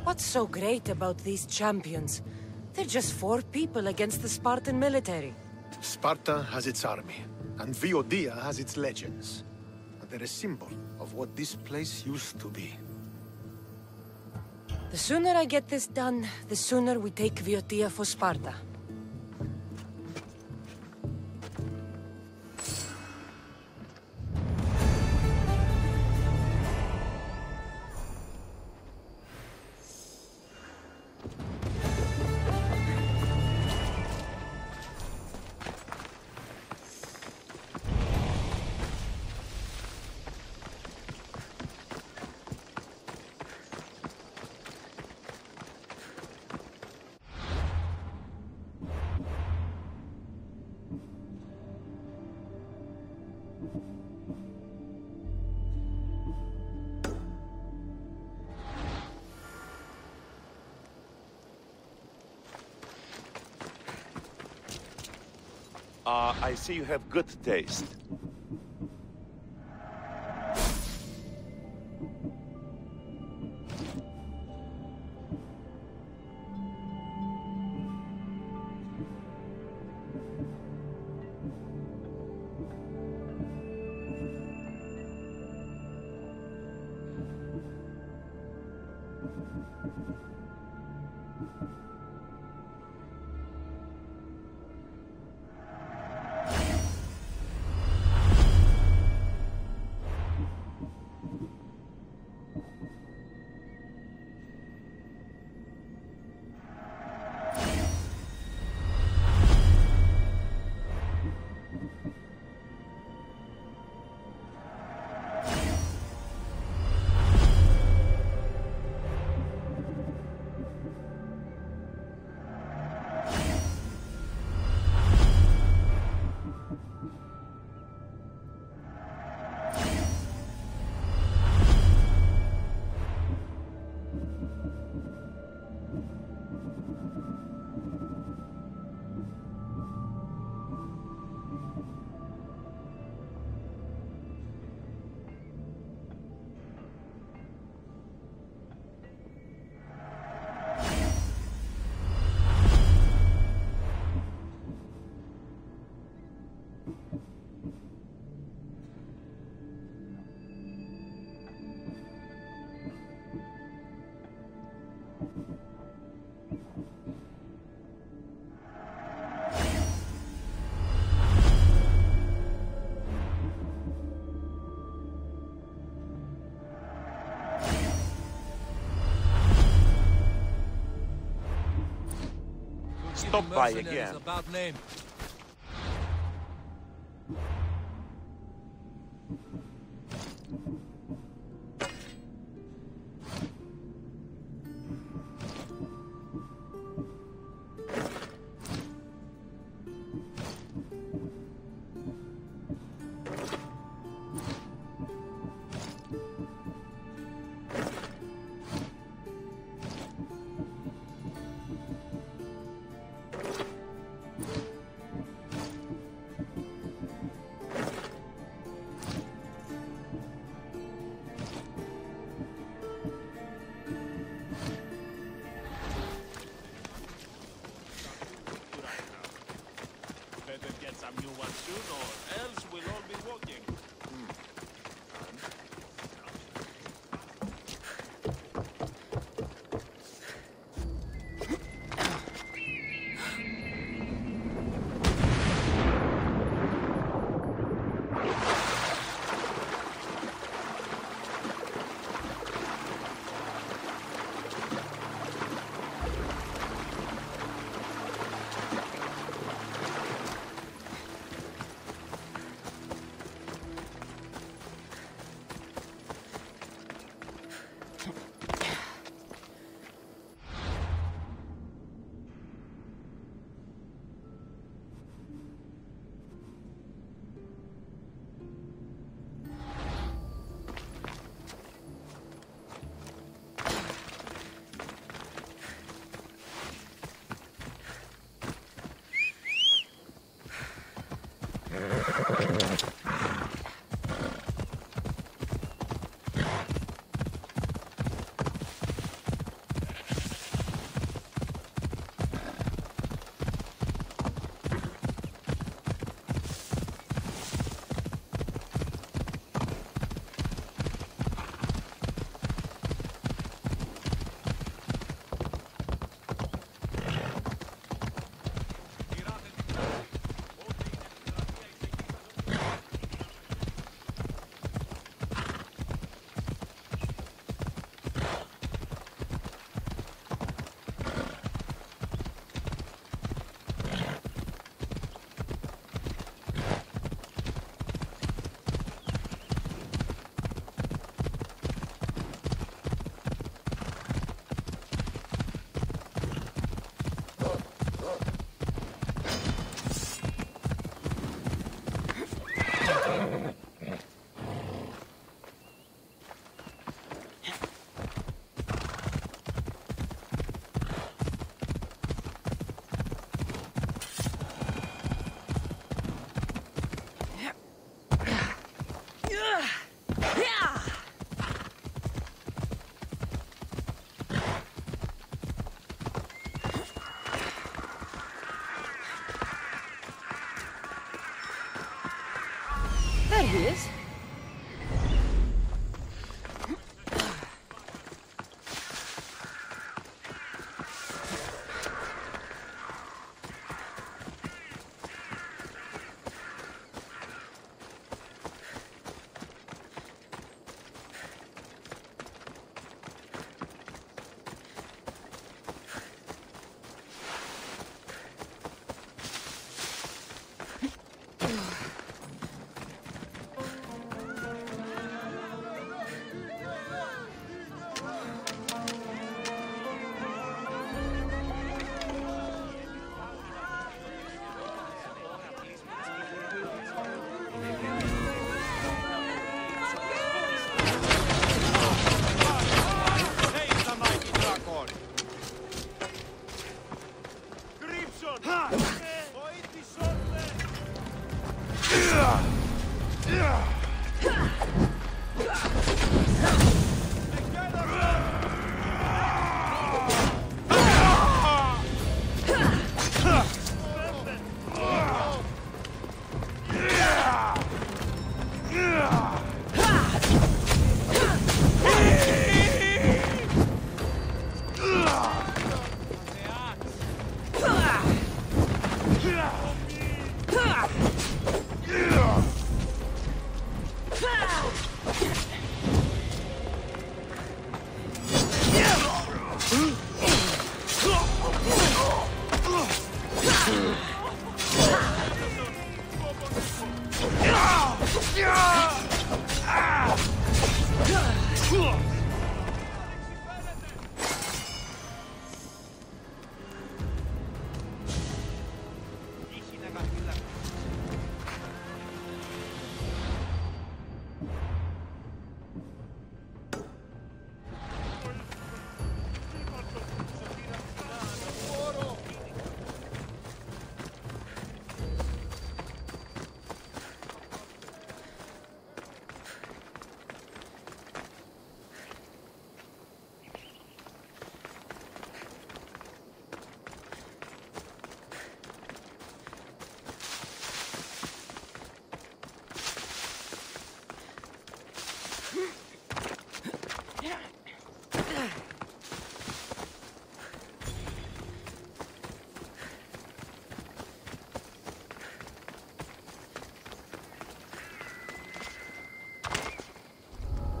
Speaker 2: What's so great about these champions? They're just 4 people against the Spartan military.
Speaker 4: Sparta has its army, and Viotia has its legends. They're a symbol of what this place used to be.
Speaker 2: The sooner I get this done, the sooner we take Viotia for Sparta.
Speaker 12: I see you have good taste. stop by again.
Speaker 6: A bad name.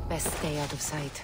Speaker 2: Best stay out of sight.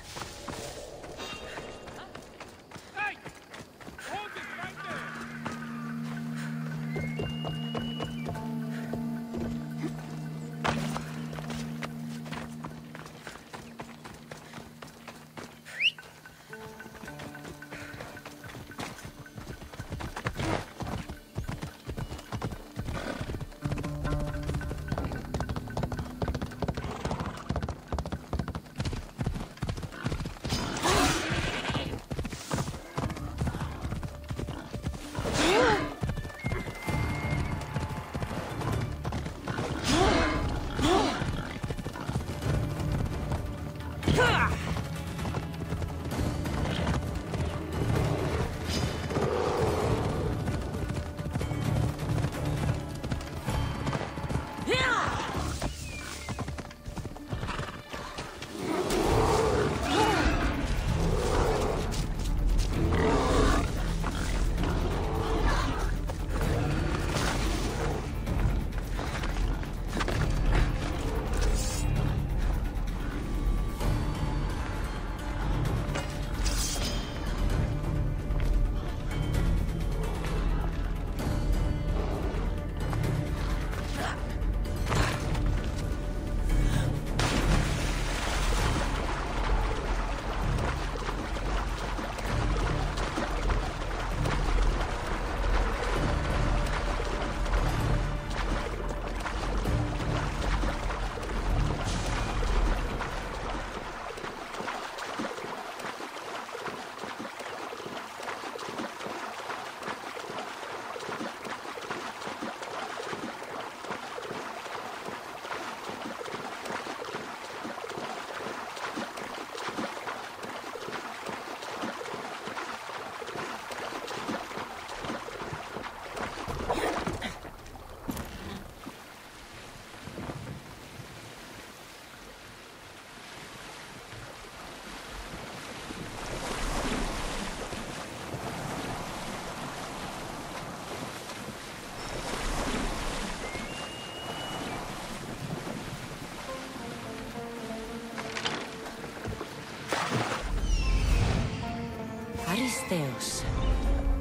Speaker 2: Aristeos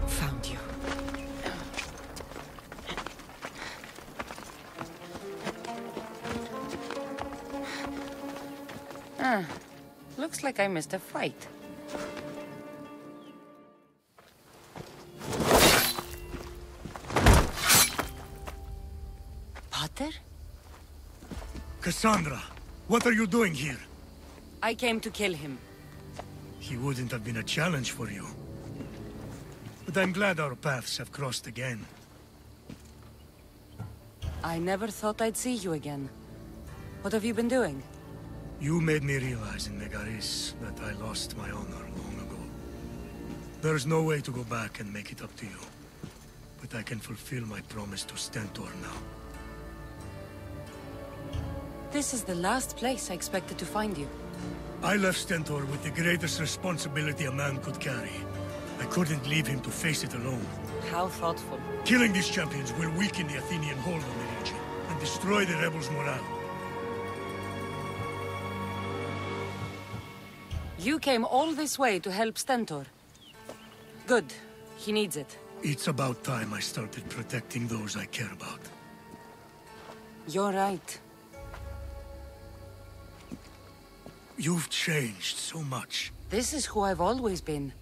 Speaker 2: found you. Looks like I missed a fight. Potter?
Speaker 1: Cassandra, what are you doing here?
Speaker 2: I came to kill him.
Speaker 1: He wouldn't have been a challenge for you. But I'm glad our paths have crossed again.
Speaker 2: I never thought I'd see you again. What have you been doing?
Speaker 1: You made me realize in Megaris that I lost my honor long ago. There's no way to go back and make it up to you. But I can fulfill my promise to Stentor now.
Speaker 2: This is the last place I expected to find you.
Speaker 1: I left Stentor with the greatest responsibility a man could carry. I couldn't leave him to face it alone.
Speaker 2: How thoughtful.
Speaker 1: Killing these champions will weaken the Athenian hold on the region and destroy the rebels' morale.
Speaker 2: You came all this way to help Stentor. Good. He needs it.
Speaker 1: It's about time I started protecting those I care about.
Speaker 2: You're right.
Speaker 1: You've changed so much.
Speaker 2: This is who I've always been.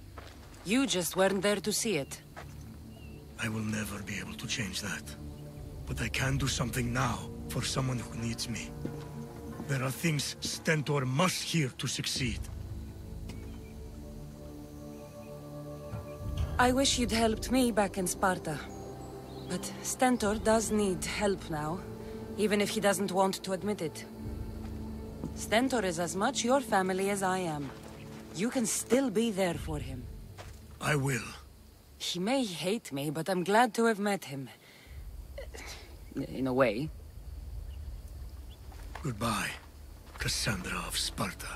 Speaker 2: You just weren't there to see it.
Speaker 1: I will never be able to change that. But I can do something now for someone who needs me. There are things Stentor must hear to succeed.
Speaker 2: I wish you'd helped me back in Sparta. But Stentor does need help now, even if he doesn't want to admit it. Stentor is as much your family as I am. You can still be there for him.
Speaker 1: I will.
Speaker 2: He may hate me, but I'm glad to have met him. In a way.
Speaker 1: Goodbye, Cassandra of Sparta.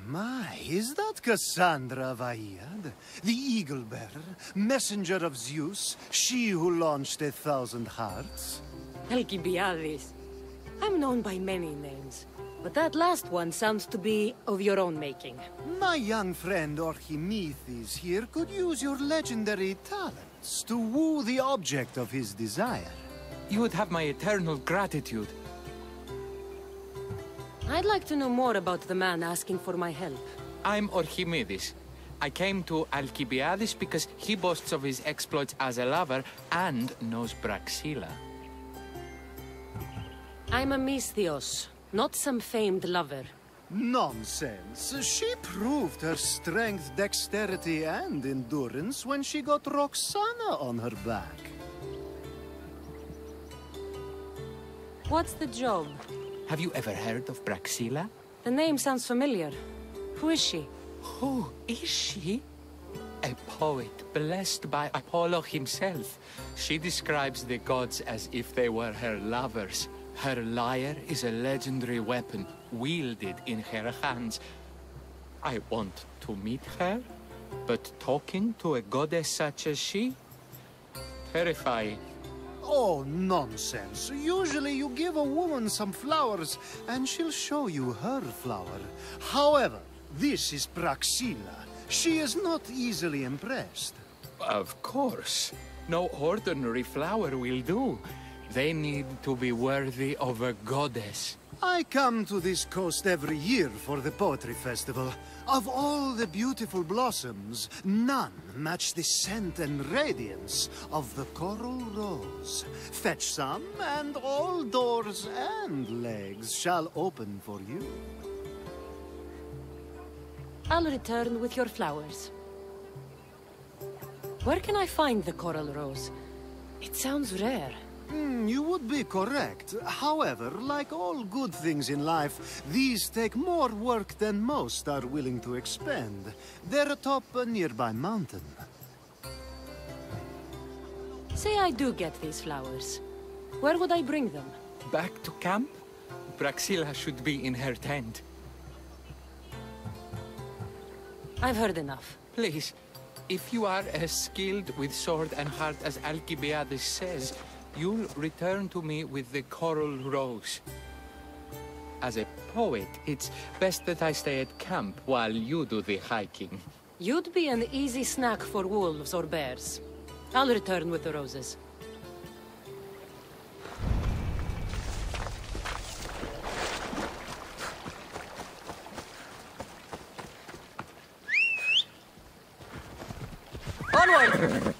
Speaker 7: My, is that Cassandra of Aiad? The Eagle-Bearer, messenger of Zeus, she who launched 1,000 hearts?
Speaker 13: Alcibiades. I'm known by many names, but that last one sounds to be of your own making.
Speaker 7: My young friend Archimedes here could use your legendary talents to woo the object of his desire.
Speaker 14: You would have my eternal gratitude.
Speaker 13: I'd like to know more about the man asking for my help.
Speaker 14: I'm Archimedes. I came to Alcibiades because he boasts of his exploits as a lover and knows Praxilla.
Speaker 13: I'm a Misthios, not some famed lover.
Speaker 7: Nonsense. She proved her strength, dexterity, and endurance when she got Roxana on her back.
Speaker 13: What's the job?
Speaker 14: Have you ever heard of Praxilla?
Speaker 13: The name sounds familiar. Who is she?
Speaker 14: Who is she? A poet blessed by Apollo himself. She describes the gods as if they were her lovers. Her lyre is a legendary weapon, wielded in her hands. I want to meet her, but talking to a goddess such as she? Terrifying.
Speaker 7: Oh, nonsense. Usually you give a woman some flowers, and she'll show you her flower. However, this is Praxilla. She is not easily impressed.
Speaker 14: Of course. No ordinary flower will do. They need to be worthy of a goddess.
Speaker 7: I come to this coast every year for the Poetry Festival. Of all the beautiful blossoms, none match the scent and radiance of the coral rose. Fetch some, and all doors and legs shall open for you.
Speaker 13: I'll return with your flowers. Where can I find the coral rose? It sounds rare.
Speaker 7: You would be correct. However, like all good things in life, these take more work than most are willing to expend. They're atop a nearby mountain.
Speaker 13: Say I do get these flowers. Where would I bring them?
Speaker 14: Back to camp? Praxilla should be in her tent.
Speaker 13: I've heard enough.
Speaker 14: Please, if you are as skilled with sword and heart as Alcibiades says, you'll return to me with the coral rose. As a poet, it's best that I stay at camp while you do the hiking.
Speaker 13: You'd be an easy snack for wolves or bears. I'll return with the roses. Onward!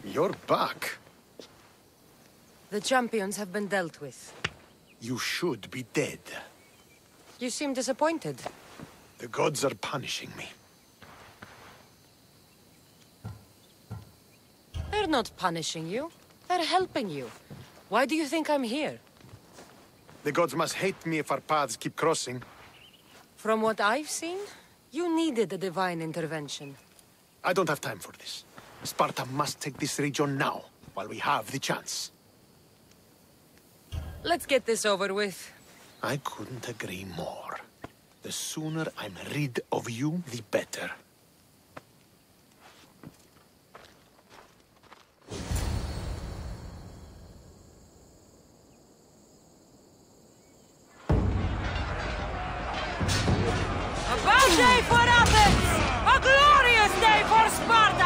Speaker 4: You're back.
Speaker 13: The champions have been dealt with.
Speaker 4: You should be dead.
Speaker 13: You seem disappointed.
Speaker 4: The gods are punishing me.
Speaker 13: They're not punishing you. They're helping you. Why do you think I'm here?
Speaker 4: The gods must hate me if our paths keep crossing.
Speaker 13: From what I've seen, you needed a divine intervention.
Speaker 4: I don't have time for this. Sparta must take this region now, while we have the chance.
Speaker 13: Let's get this over with.
Speaker 4: I couldn't agree more. The sooner I'm rid of you, the better.
Speaker 13: A bad day for Athens! A glorious day for Sparta!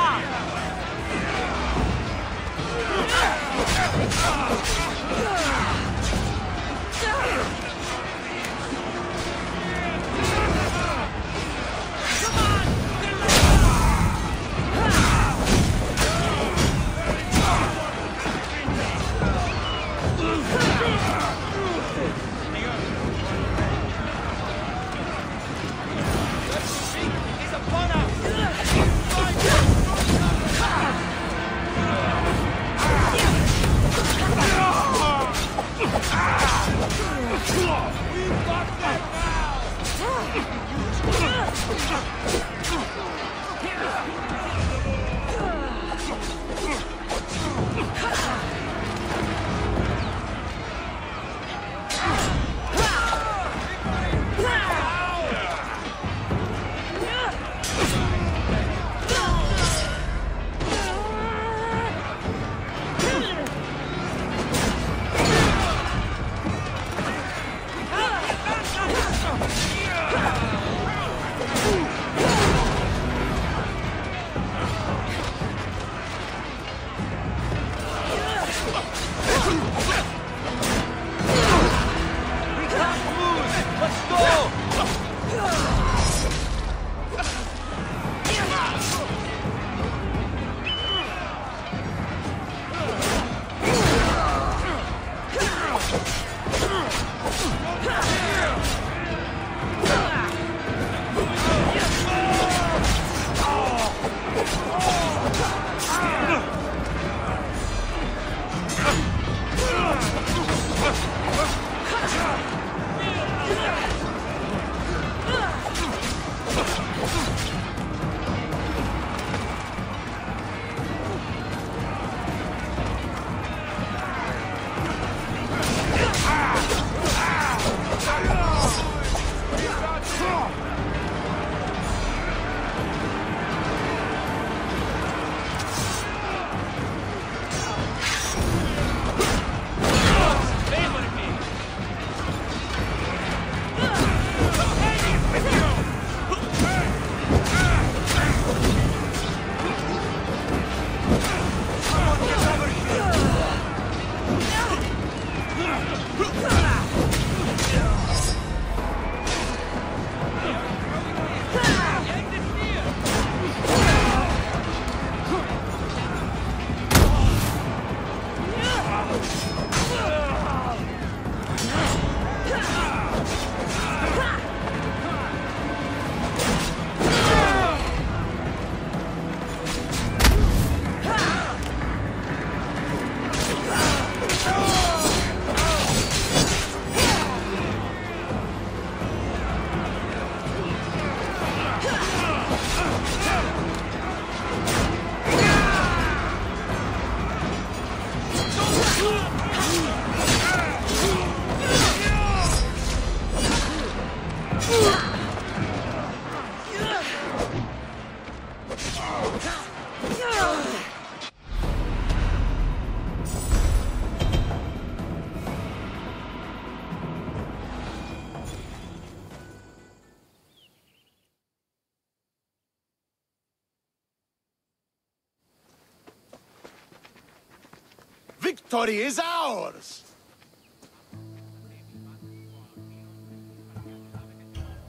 Speaker 4: Victory is ours!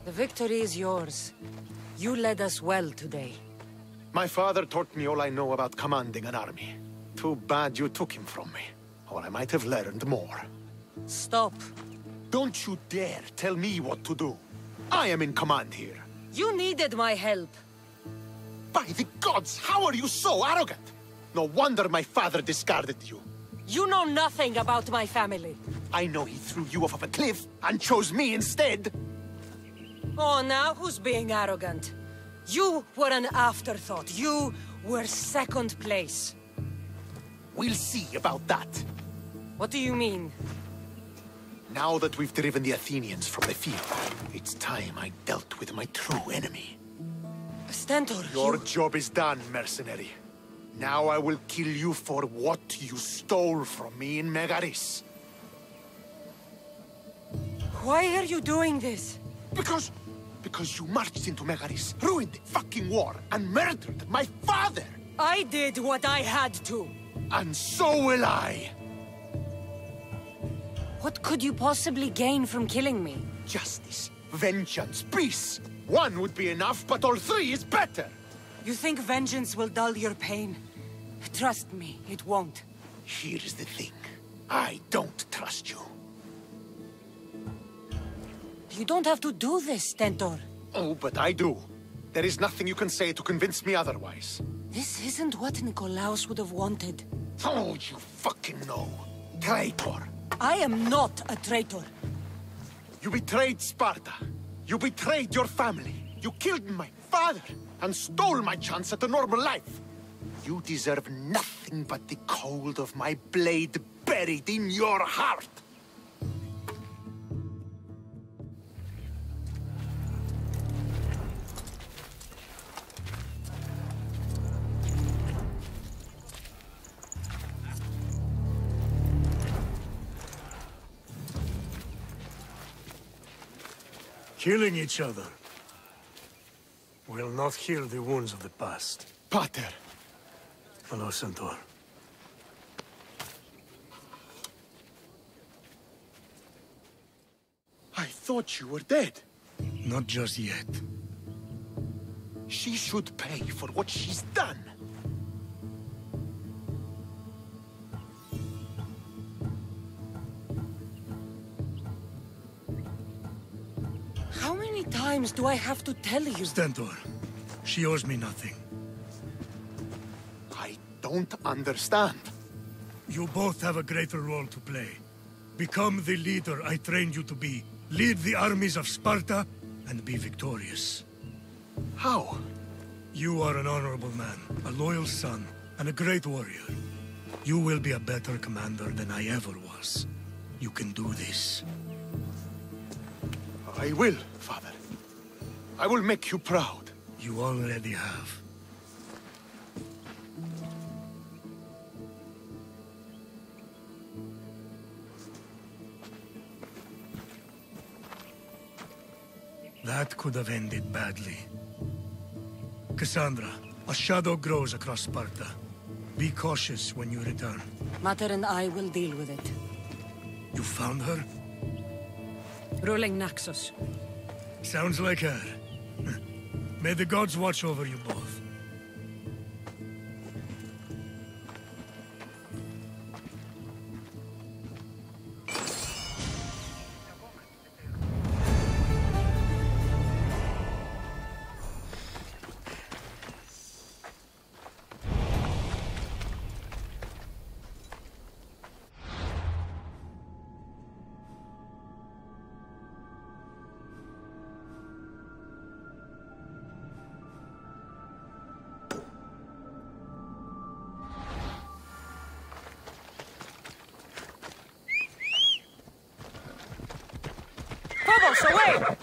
Speaker 13: The victory is yours. You led us well today.
Speaker 4: My father taught me all I know about commanding an army. Too bad you took him from me, or I might have learned more.
Speaker 13: Stop.
Speaker 4: Don't you dare tell me what to do. I am in command here.
Speaker 13: You needed my help.
Speaker 4: By the gods, how are you so arrogant? No wonder my father discarded you.
Speaker 13: You know nothing about my family.
Speaker 4: I know he threw you off of a cliff and chose me instead.
Speaker 13: Oh, now who's being arrogant? You were an afterthought. You were second place.
Speaker 4: We'll see about that.
Speaker 13: What do you mean?
Speaker 4: Now that we've driven the Athenians from the field, it's time I dealt with my true enemy.
Speaker 13: Stentor,
Speaker 4: Your job is done, mercenary. Now I will kill you for what you stole from me in Megaris.
Speaker 13: Why are you doing this?
Speaker 4: Because you marched into Megaris, ruined the fucking war, and murdered my father!
Speaker 13: I did what I had to.
Speaker 4: And so will I!
Speaker 13: What could you possibly gain from killing me?
Speaker 4: Justice, vengeance, peace! One would be enough, but all three is better!
Speaker 13: You think vengeance will dull your pain? Trust me, it won't.
Speaker 4: Here's the thing. I don't trust you.
Speaker 13: You don't have to do this, Stentor.
Speaker 4: Oh, but I do. There is nothing you can say to convince me otherwise.
Speaker 13: This isn't what Nikolaos would have wanted.
Speaker 4: Oh, you fucking know. Traitor.
Speaker 13: I am not a traitor.
Speaker 4: You betrayed Sparta. You betrayed your family. You killed my father and stole my chance at a normal life. You deserve nothing but the cold of my blade buried in your heart.
Speaker 15: Killing each other will not heal the wounds of the past.
Speaker 4: Pater.
Speaker 15: Hello, Centaur.
Speaker 4: I thought you were dead.
Speaker 15: Not just yet.
Speaker 4: She should pay for what she's done.
Speaker 13: How many times do I have to tell you?
Speaker 15: Stentor, she owes me nothing.
Speaker 4: I don't understand.
Speaker 15: You both have a greater role to play. Become the leader I trained you to be. Lead the armies of Sparta and be victorious.
Speaker 4: How?
Speaker 15: You are an honorable man, a loyal son, and a great warrior. You will be a better commander than I ever was. You can do this.
Speaker 4: I will, Father. I will make you proud.
Speaker 15: You already have. That could have ended badly. Cassandra, a shadow grows across Sparta. Be cautious when you return.
Speaker 13: Mater and I will deal with it.
Speaker 15: You found her?
Speaker 13: Ruling Naxos.
Speaker 15: Sounds like her. May the gods watch over you both.
Speaker 13: Phobos, away!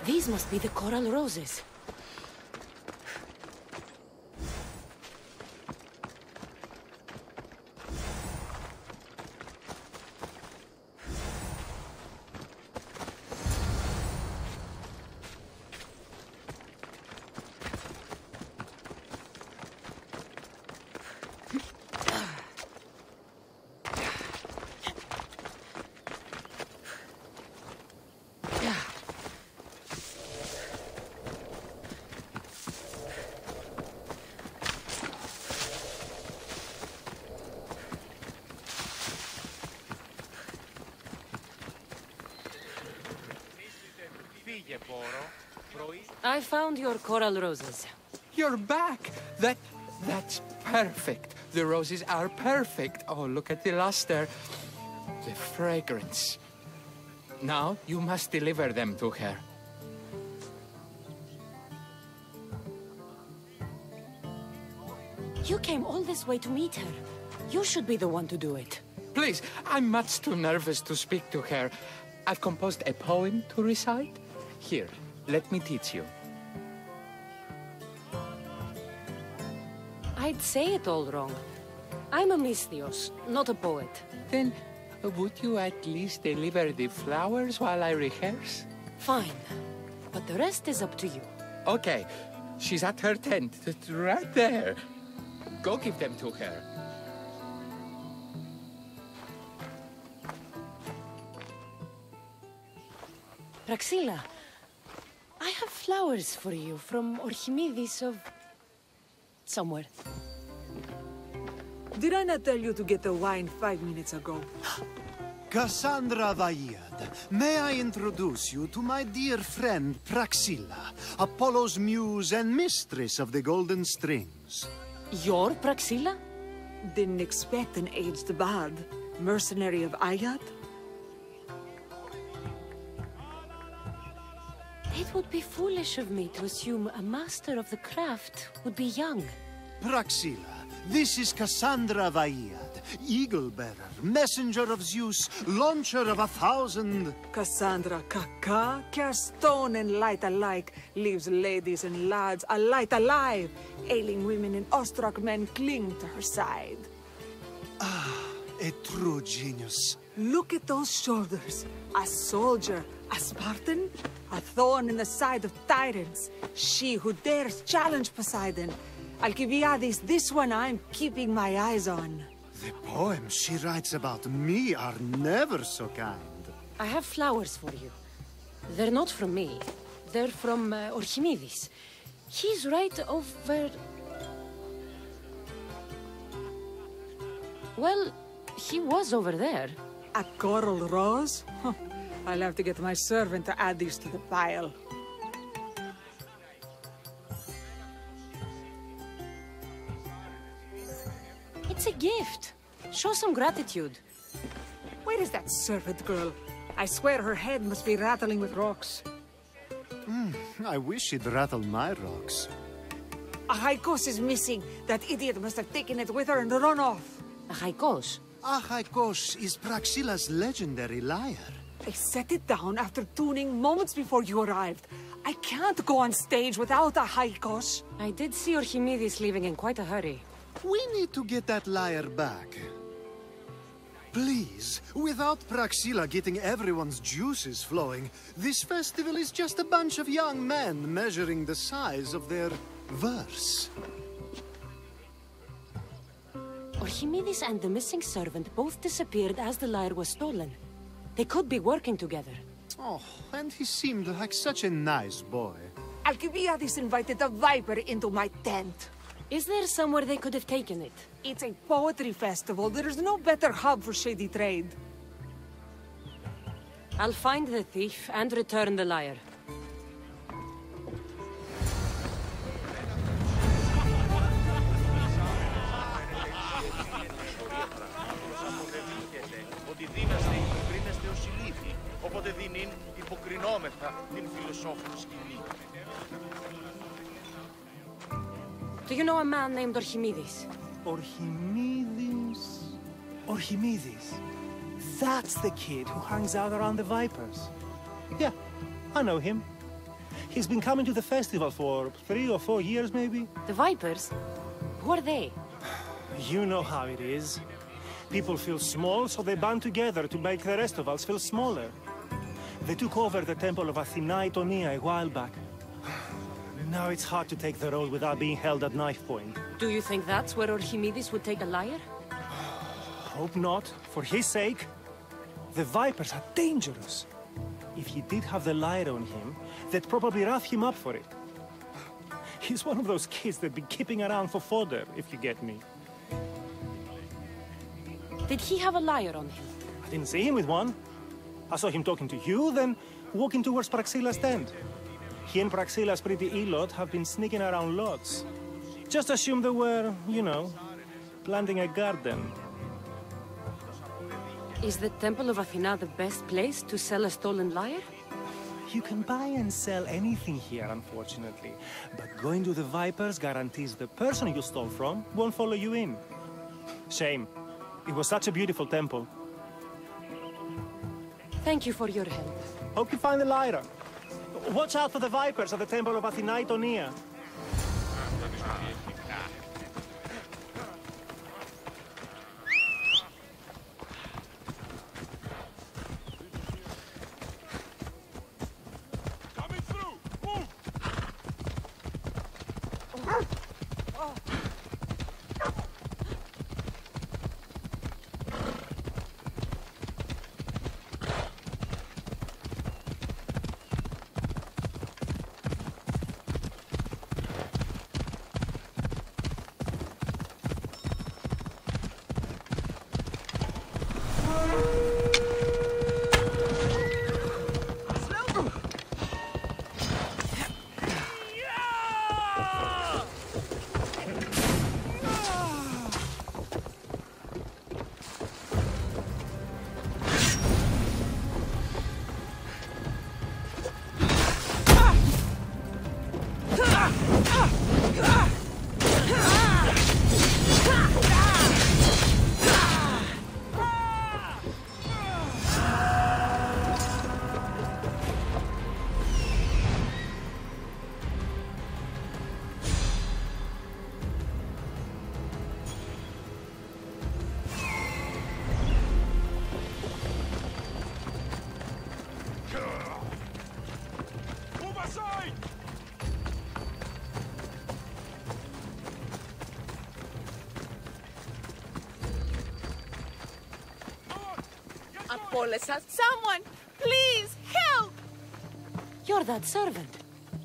Speaker 13: These must be the coral roses. I found your coral roses.
Speaker 14: You're back! That's perfect. The roses are perfect. Oh, look at the luster. The fragrance. Now you must deliver them to her.
Speaker 13: You came all this way to meet her. You should be the one to do it.
Speaker 14: Please, I'm much too nervous to speak to her. I've composed a poem to recite. Here, let me teach you.
Speaker 13: I'd say it all wrong. I'm a Misthios, not a poet.
Speaker 14: Then, would you at least deliver the flowers while I rehearse?
Speaker 13: Fine. But the rest is up to you.
Speaker 14: Okay. She's at her tent, right there. Go give them to her.
Speaker 13: Praxilla, I have flowers for you from Orchimidis of... somewhere.
Speaker 16: Did I not tell you to get the wine 5 minutes ago?
Speaker 7: Cassandra Vaiad, may I introduce you to my dear friend Praxilla, Apollo's muse and mistress of the Golden Strings.
Speaker 13: You're Praxilla?
Speaker 16: Didn't expect an aged bard. Mercenary of Ayad?
Speaker 13: It would be foolish of me to assume a master of the craft would be young.
Speaker 7: Praxilla, this is Cassandra Vaiad, Eagle-bearer, messenger of Zeus, launcher of 1,000...
Speaker 16: Cassandra Kaka, cast stone and light alike, leaves ladies and lads alight alive. Ailing women and awestruck men cling to her side.
Speaker 7: Ah, a true genius.
Speaker 16: Look at those shoulders. A soldier, a Spartan, a thorn in the side of tyrants. She who dares challenge Poseidon. Alcibiades, this one I'm keeping my eyes on.
Speaker 7: The poems she writes about me are never so kind.
Speaker 13: I have flowers for you. They're not from me. They're from Archimedes. He's right over... Well, he was over there.
Speaker 16: A coral rose? Huh. I'll have to get my servant to add these to the pile.
Speaker 13: It's a gift. Show some gratitude.
Speaker 16: Where is that servant girl? I swear her head must be rattling with rocks.
Speaker 7: I wish she'd rattle my rocks.
Speaker 16: A Haikos is missing. That idiot must have taken it with her and run off.
Speaker 13: A Haikos?
Speaker 7: A Haikos is Praxilla's legendary lyre.
Speaker 16: I set it down after tuning moments before you arrived. I can't go on stage without a Haikos.
Speaker 13: I did see Archimedes leaving in quite a hurry.
Speaker 7: We need to get that lyre back. Please, without Praxilla getting everyone's juices flowing, this festival is just a bunch of young men measuring the size of their verse.
Speaker 13: Archimedes and the missing servant both disappeared as the lyre was stolen. They could be working together.
Speaker 7: Oh, and he seemed like such a nice boy.
Speaker 16: Alcibiades invited a viper into my tent.
Speaker 13: Is there somewhere they could have taken it?
Speaker 16: It's a poetry festival. There's no better hub for shady trade.
Speaker 13: I'll find the thief and return the lyre.
Speaker 17: Ότι δύναστε υποκρίνεστε ως ηλίθιοι, οπότε δίνειν υποκρινόμεθα την φιλοσόφου σκηνή.
Speaker 13: Do you know a man named Archimedes?
Speaker 8: Archimedes? Archimedes. That's the kid who hangs out around the Vipers. Yeah, I know him. He's been coming to the festival for 3 or 4 years, maybe.
Speaker 13: The Vipers? Who are they?
Speaker 8: You know how it is. People feel small, so they band together to make the rest of us feel smaller. They took over the temple of Athena Itonia a while back. Now it's hard to take the road without being held at knife point.
Speaker 13: Do you think that's where Archimedes would take a lyre?
Speaker 8: Hope not. For his sake. The Vipers are dangerous. If he did have the lyre on him, they'd probably rough him up for it. He's one of those kids that'd be keeping around for fodder, if you get me.
Speaker 13: Did he have a lyre on him?
Speaker 8: I didn't see him with one. I saw him talking to you, then walking towards Praxilla's tent. He and Praxilla's pretty Elot have been sneaking around lots. Just assume they were, you know, planting a garden.
Speaker 13: Is the Temple of Athena the best place to sell a stolen lyre?
Speaker 8: You can buy and sell anything here, unfortunately. But going to the Vipers guarantees the person you stole from won't follow you in. Shame. It was such a beautiful temple.
Speaker 13: Thank you for your help.
Speaker 8: Hope you find the lyre. Watch out for the Vipers at the Temple of Athena Itonia.
Speaker 16: Polesa, someone! Please, help!
Speaker 13: You're that servant.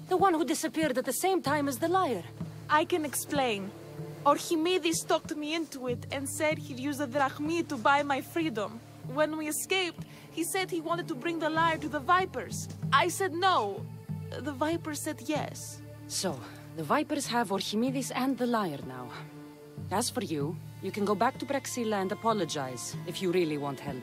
Speaker 13: The one who disappeared at the same time as the liar.
Speaker 16: I can explain. Archimedes talked me into it and said he'd use the drachmi to buy my freedom. When we escaped, he said he wanted to bring the liar to the Vipers. I said no. The Vipers said yes.
Speaker 13: So, the Vipers have Archimedes and the liar now. As for you, you can go back to Praxilla and apologize if you really want help.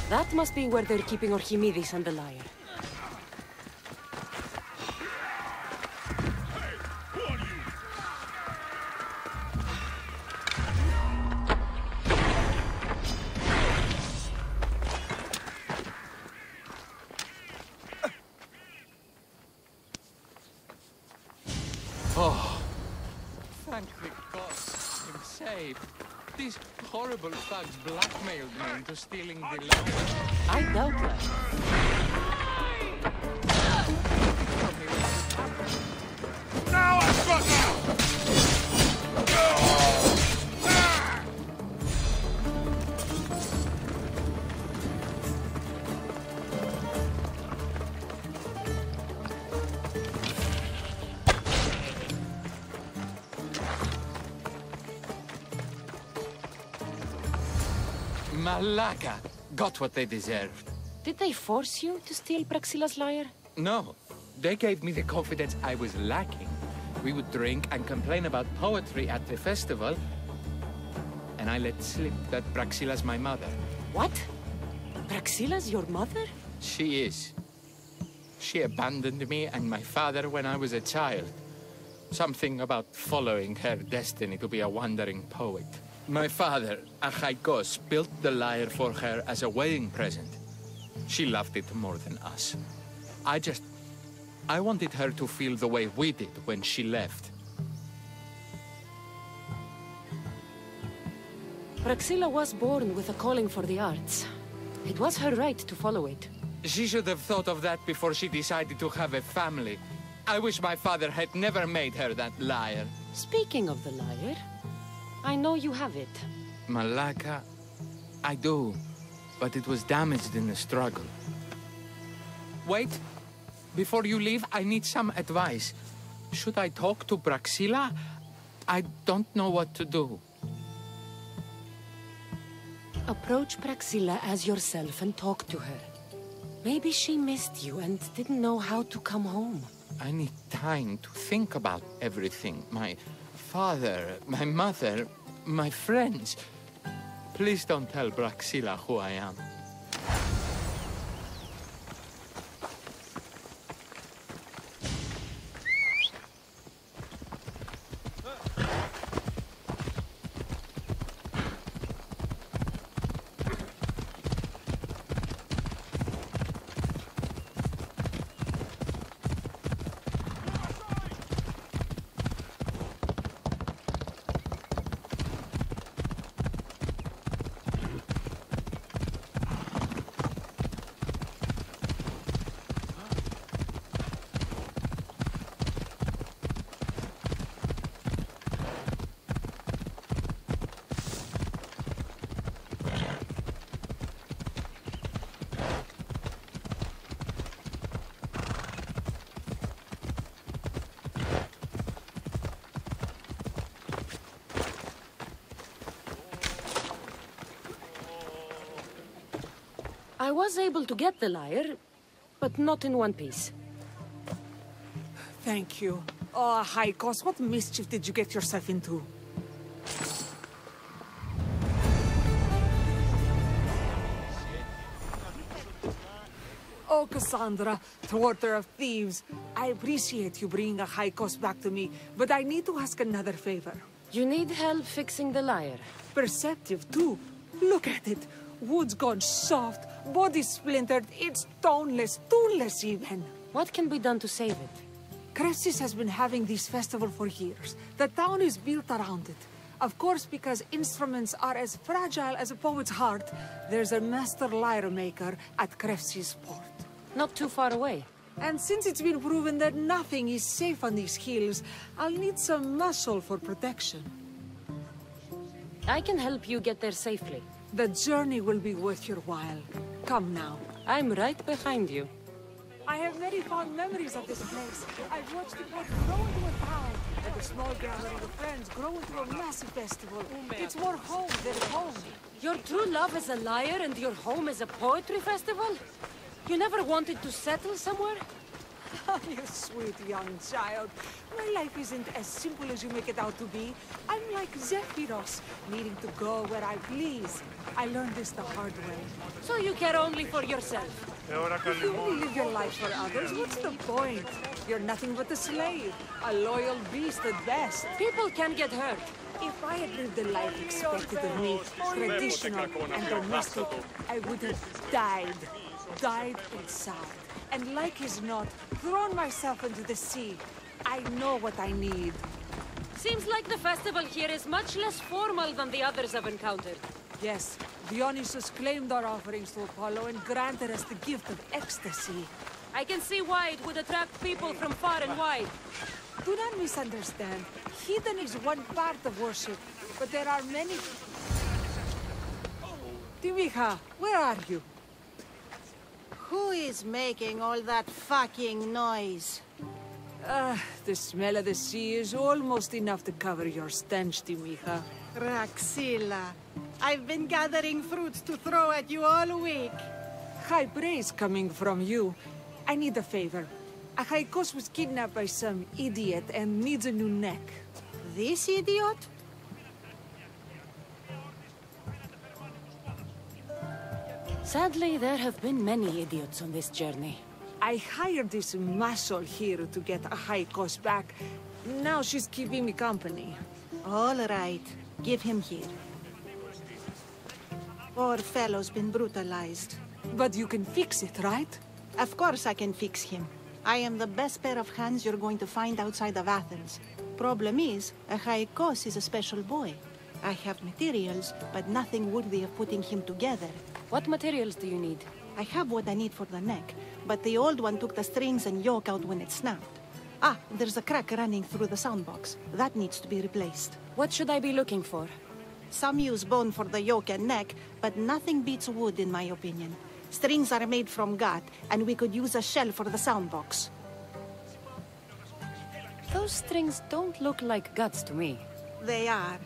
Speaker 13: That must be where they're keeping Archimedes and the liar.
Speaker 14: Oh, thank the gods, I'm saved. These horrible thugs blackmailed me into stealing the liar.
Speaker 13: I doubt that.
Speaker 5: Now I've got you!
Speaker 14: Malaka got what they deserved.
Speaker 13: Did they force you to steal Praxilla's lyre?
Speaker 14: No, they gave me the confidence I was lacking. We would drink and complain about poetry at the festival, and I let slip that Praxilla's my mother.
Speaker 13: What? Praxilla's your mother?
Speaker 14: She is. She abandoned me and my father when I was a child. Something about following her destiny to be a wandering poet. My father, Achaikos, built the lyre for her as a wedding present. She loved it more than us. I wanted her to feel the way we did when she left.
Speaker 13: Praxilla was born with a calling for the arts. It was her right to follow it.
Speaker 14: She should have thought of that before she decided to have a family. I wish my father had never made her that lyre.
Speaker 13: Speaking of the lyre, I know you have it.
Speaker 14: Malaka, I do, but it was damaged in the struggle. Wait, before you leave, I need some advice. Should I talk to Praxilla? I don't know what to do.
Speaker 13: Approach Praxilla as yourself and talk to her. Maybe she missed you and didn't know how to come home.
Speaker 14: I need time to think about everything. My father, my mother, my friends. Please don't tell Praxilla who I am.
Speaker 13: I was able to get the lyre, but not in one piece.
Speaker 16: Thank you. Oh, Haikos, what mischief did you get yourself into? Oh, Cassandra, thwarter of thieves. I appreciate you bringing a Haikos back to me, but I need to ask another favor.
Speaker 13: You need help fixing the lyre.
Speaker 16: Perceptive, too. Look at it. Wood's gone soft, body splintered, it's toneless, tooless even.
Speaker 13: What can be done to save it?
Speaker 16: Cressis has been having this festival for years. The town is built around it. Of course, because instruments are as fragile as a poet's heart, there's a master lyre maker at Cressis port.
Speaker 13: Not too far away.
Speaker 16: And since it's been proven that nothing is safe on these hills, I'll need some muscle for protection.
Speaker 13: I can help you get there safely.
Speaker 16: The journey will be worth your while. Come now.
Speaker 13: I'm right behind you.
Speaker 16: I have very fond memories of this place. I've watched the port grow into a town, and a small gathering of friends grow into a massive festival. It's more home than home.
Speaker 13: Your true love is a lyre and your home is a poetry festival? You never wanted to settle somewhere?
Speaker 16: Oh, you sweet young child. My life isn't as simple as you make it out to be. I'm like Zephyros, needing to go where I please. I learned this the hard way.
Speaker 13: So you care only for yourself?
Speaker 16: If you only live your life for others, what's the point? You're nothing but a slave, a loyal beast at best.
Speaker 13: People can get hurt.
Speaker 16: If I had lived the life expected of me, traditional and domestic, I would have died. Died inside. And like as not, thrown myself into the sea. I know what I need.
Speaker 13: Seems like the festival here is much less formal than the others I've encountered.
Speaker 16: Yes, Dionysus claimed our offerings to Apollo and granted us the gift of ecstasy.
Speaker 13: I can see why it would attract people from far and wide.
Speaker 16: Do not misunderstand. Heathen is one part of worship, but there are many... Timiha, where are you?
Speaker 18: Who is making all that fucking noise?
Speaker 16: The smell of the sea is almost enough to cover your stench, Timiha.
Speaker 18: Praxilla, I've been gathering fruits to throw at you all week.
Speaker 16: High praise coming from you. I need a favor. Achaikos was kidnapped by some idiot and needs a new neck.
Speaker 18: This idiot?
Speaker 13: Sadly, there have been many idiots on this journey.
Speaker 16: I hired this muscle here to get Achaikos back. Now she's keeping me company.
Speaker 18: All right. Give him here. Poor fellow's been brutalized.
Speaker 16: But you can fix it, right?
Speaker 18: Of course I can fix him. I am the best pair of hands you're going to find outside of Athens. Problem is, Achaikos is a special boy. I have materials, but nothing worthy of putting him together.
Speaker 13: What materials do you need?
Speaker 18: I have what I need for the neck, but the old one took the strings and yoke out when it snapped. Ah, there's a crack running through the soundbox. That needs to be replaced.
Speaker 13: What should I be looking for?
Speaker 18: Some use bone for the yoke and neck, but nothing beats wood in my opinion. Strings are made from gut, and we could use a shell for the soundbox.
Speaker 13: Those strings don't look like guts to me.
Speaker 18: They are.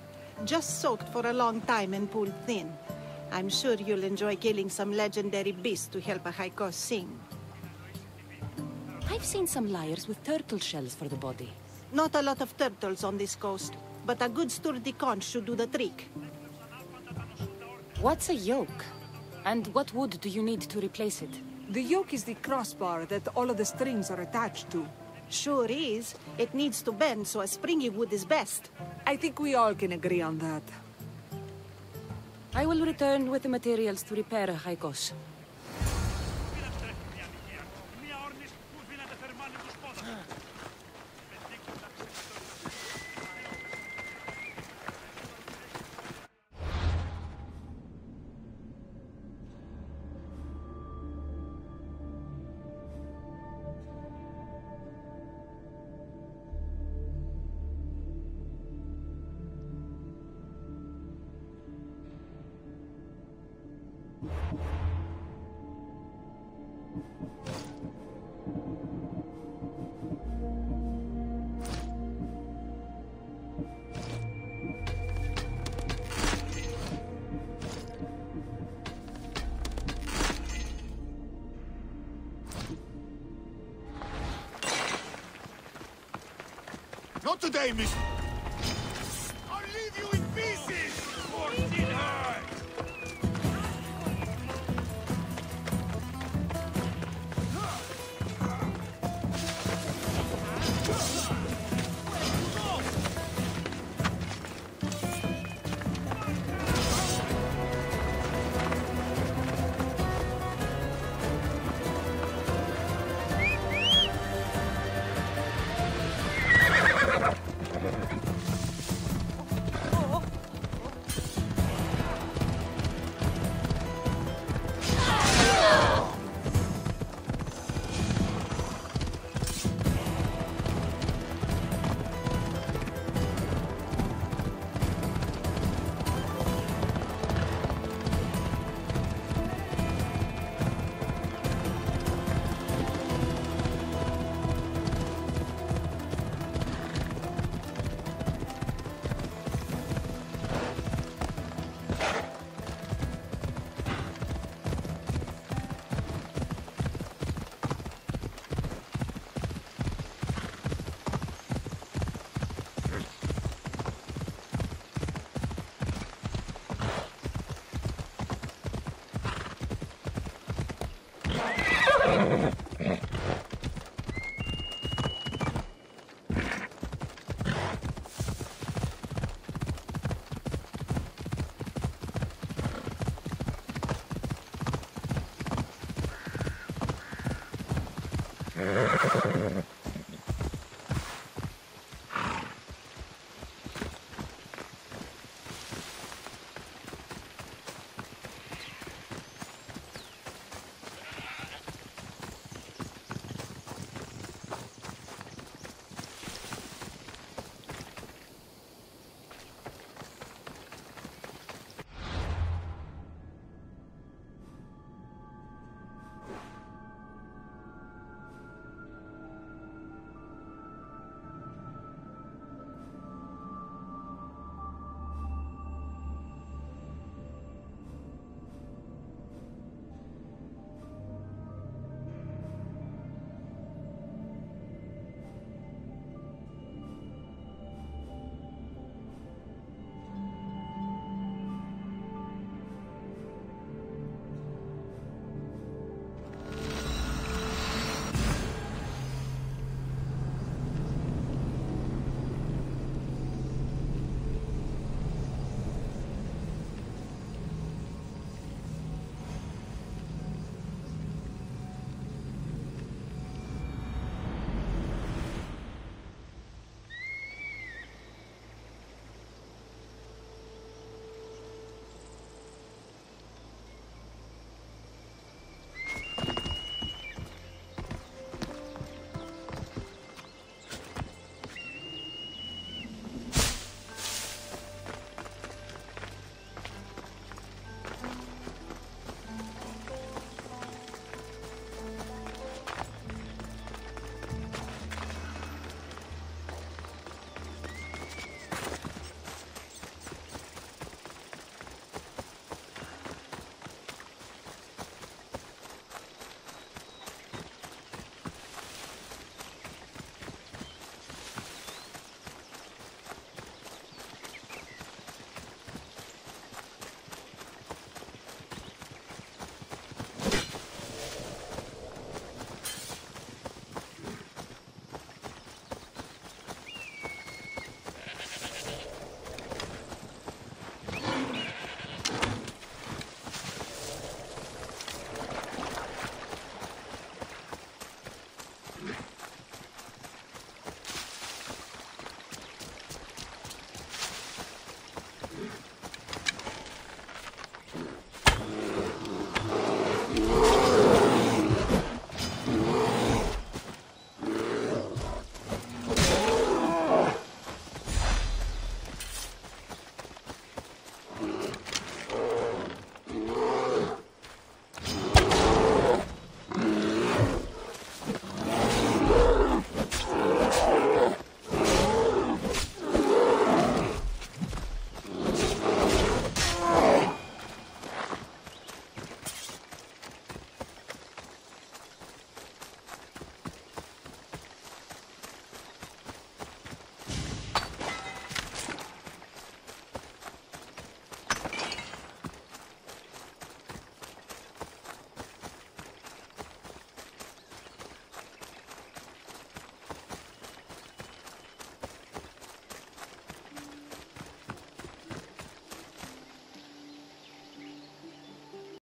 Speaker 18: Just soaked for a long time and pulled thin. I'm sure you'll enjoy killing some legendary beast to help Achaikos sing.
Speaker 13: I've seen some lyres with turtle shells for the body.
Speaker 18: Not a lot of turtles on this coast, but a good sturdy conch should do the trick.
Speaker 13: What's a yoke? And what wood do you need to replace it?
Speaker 16: The yoke is the crossbar that all of the strings are attached to.
Speaker 18: Sure is. It needs to bend, so a springy wood is best.
Speaker 16: I think we all can agree on that.
Speaker 13: I will return with the materials to repair Achaikos.
Speaker 10: Not today, miss. I'll leave you in pieces! Fourteen high!
Speaker 19: Odyssey.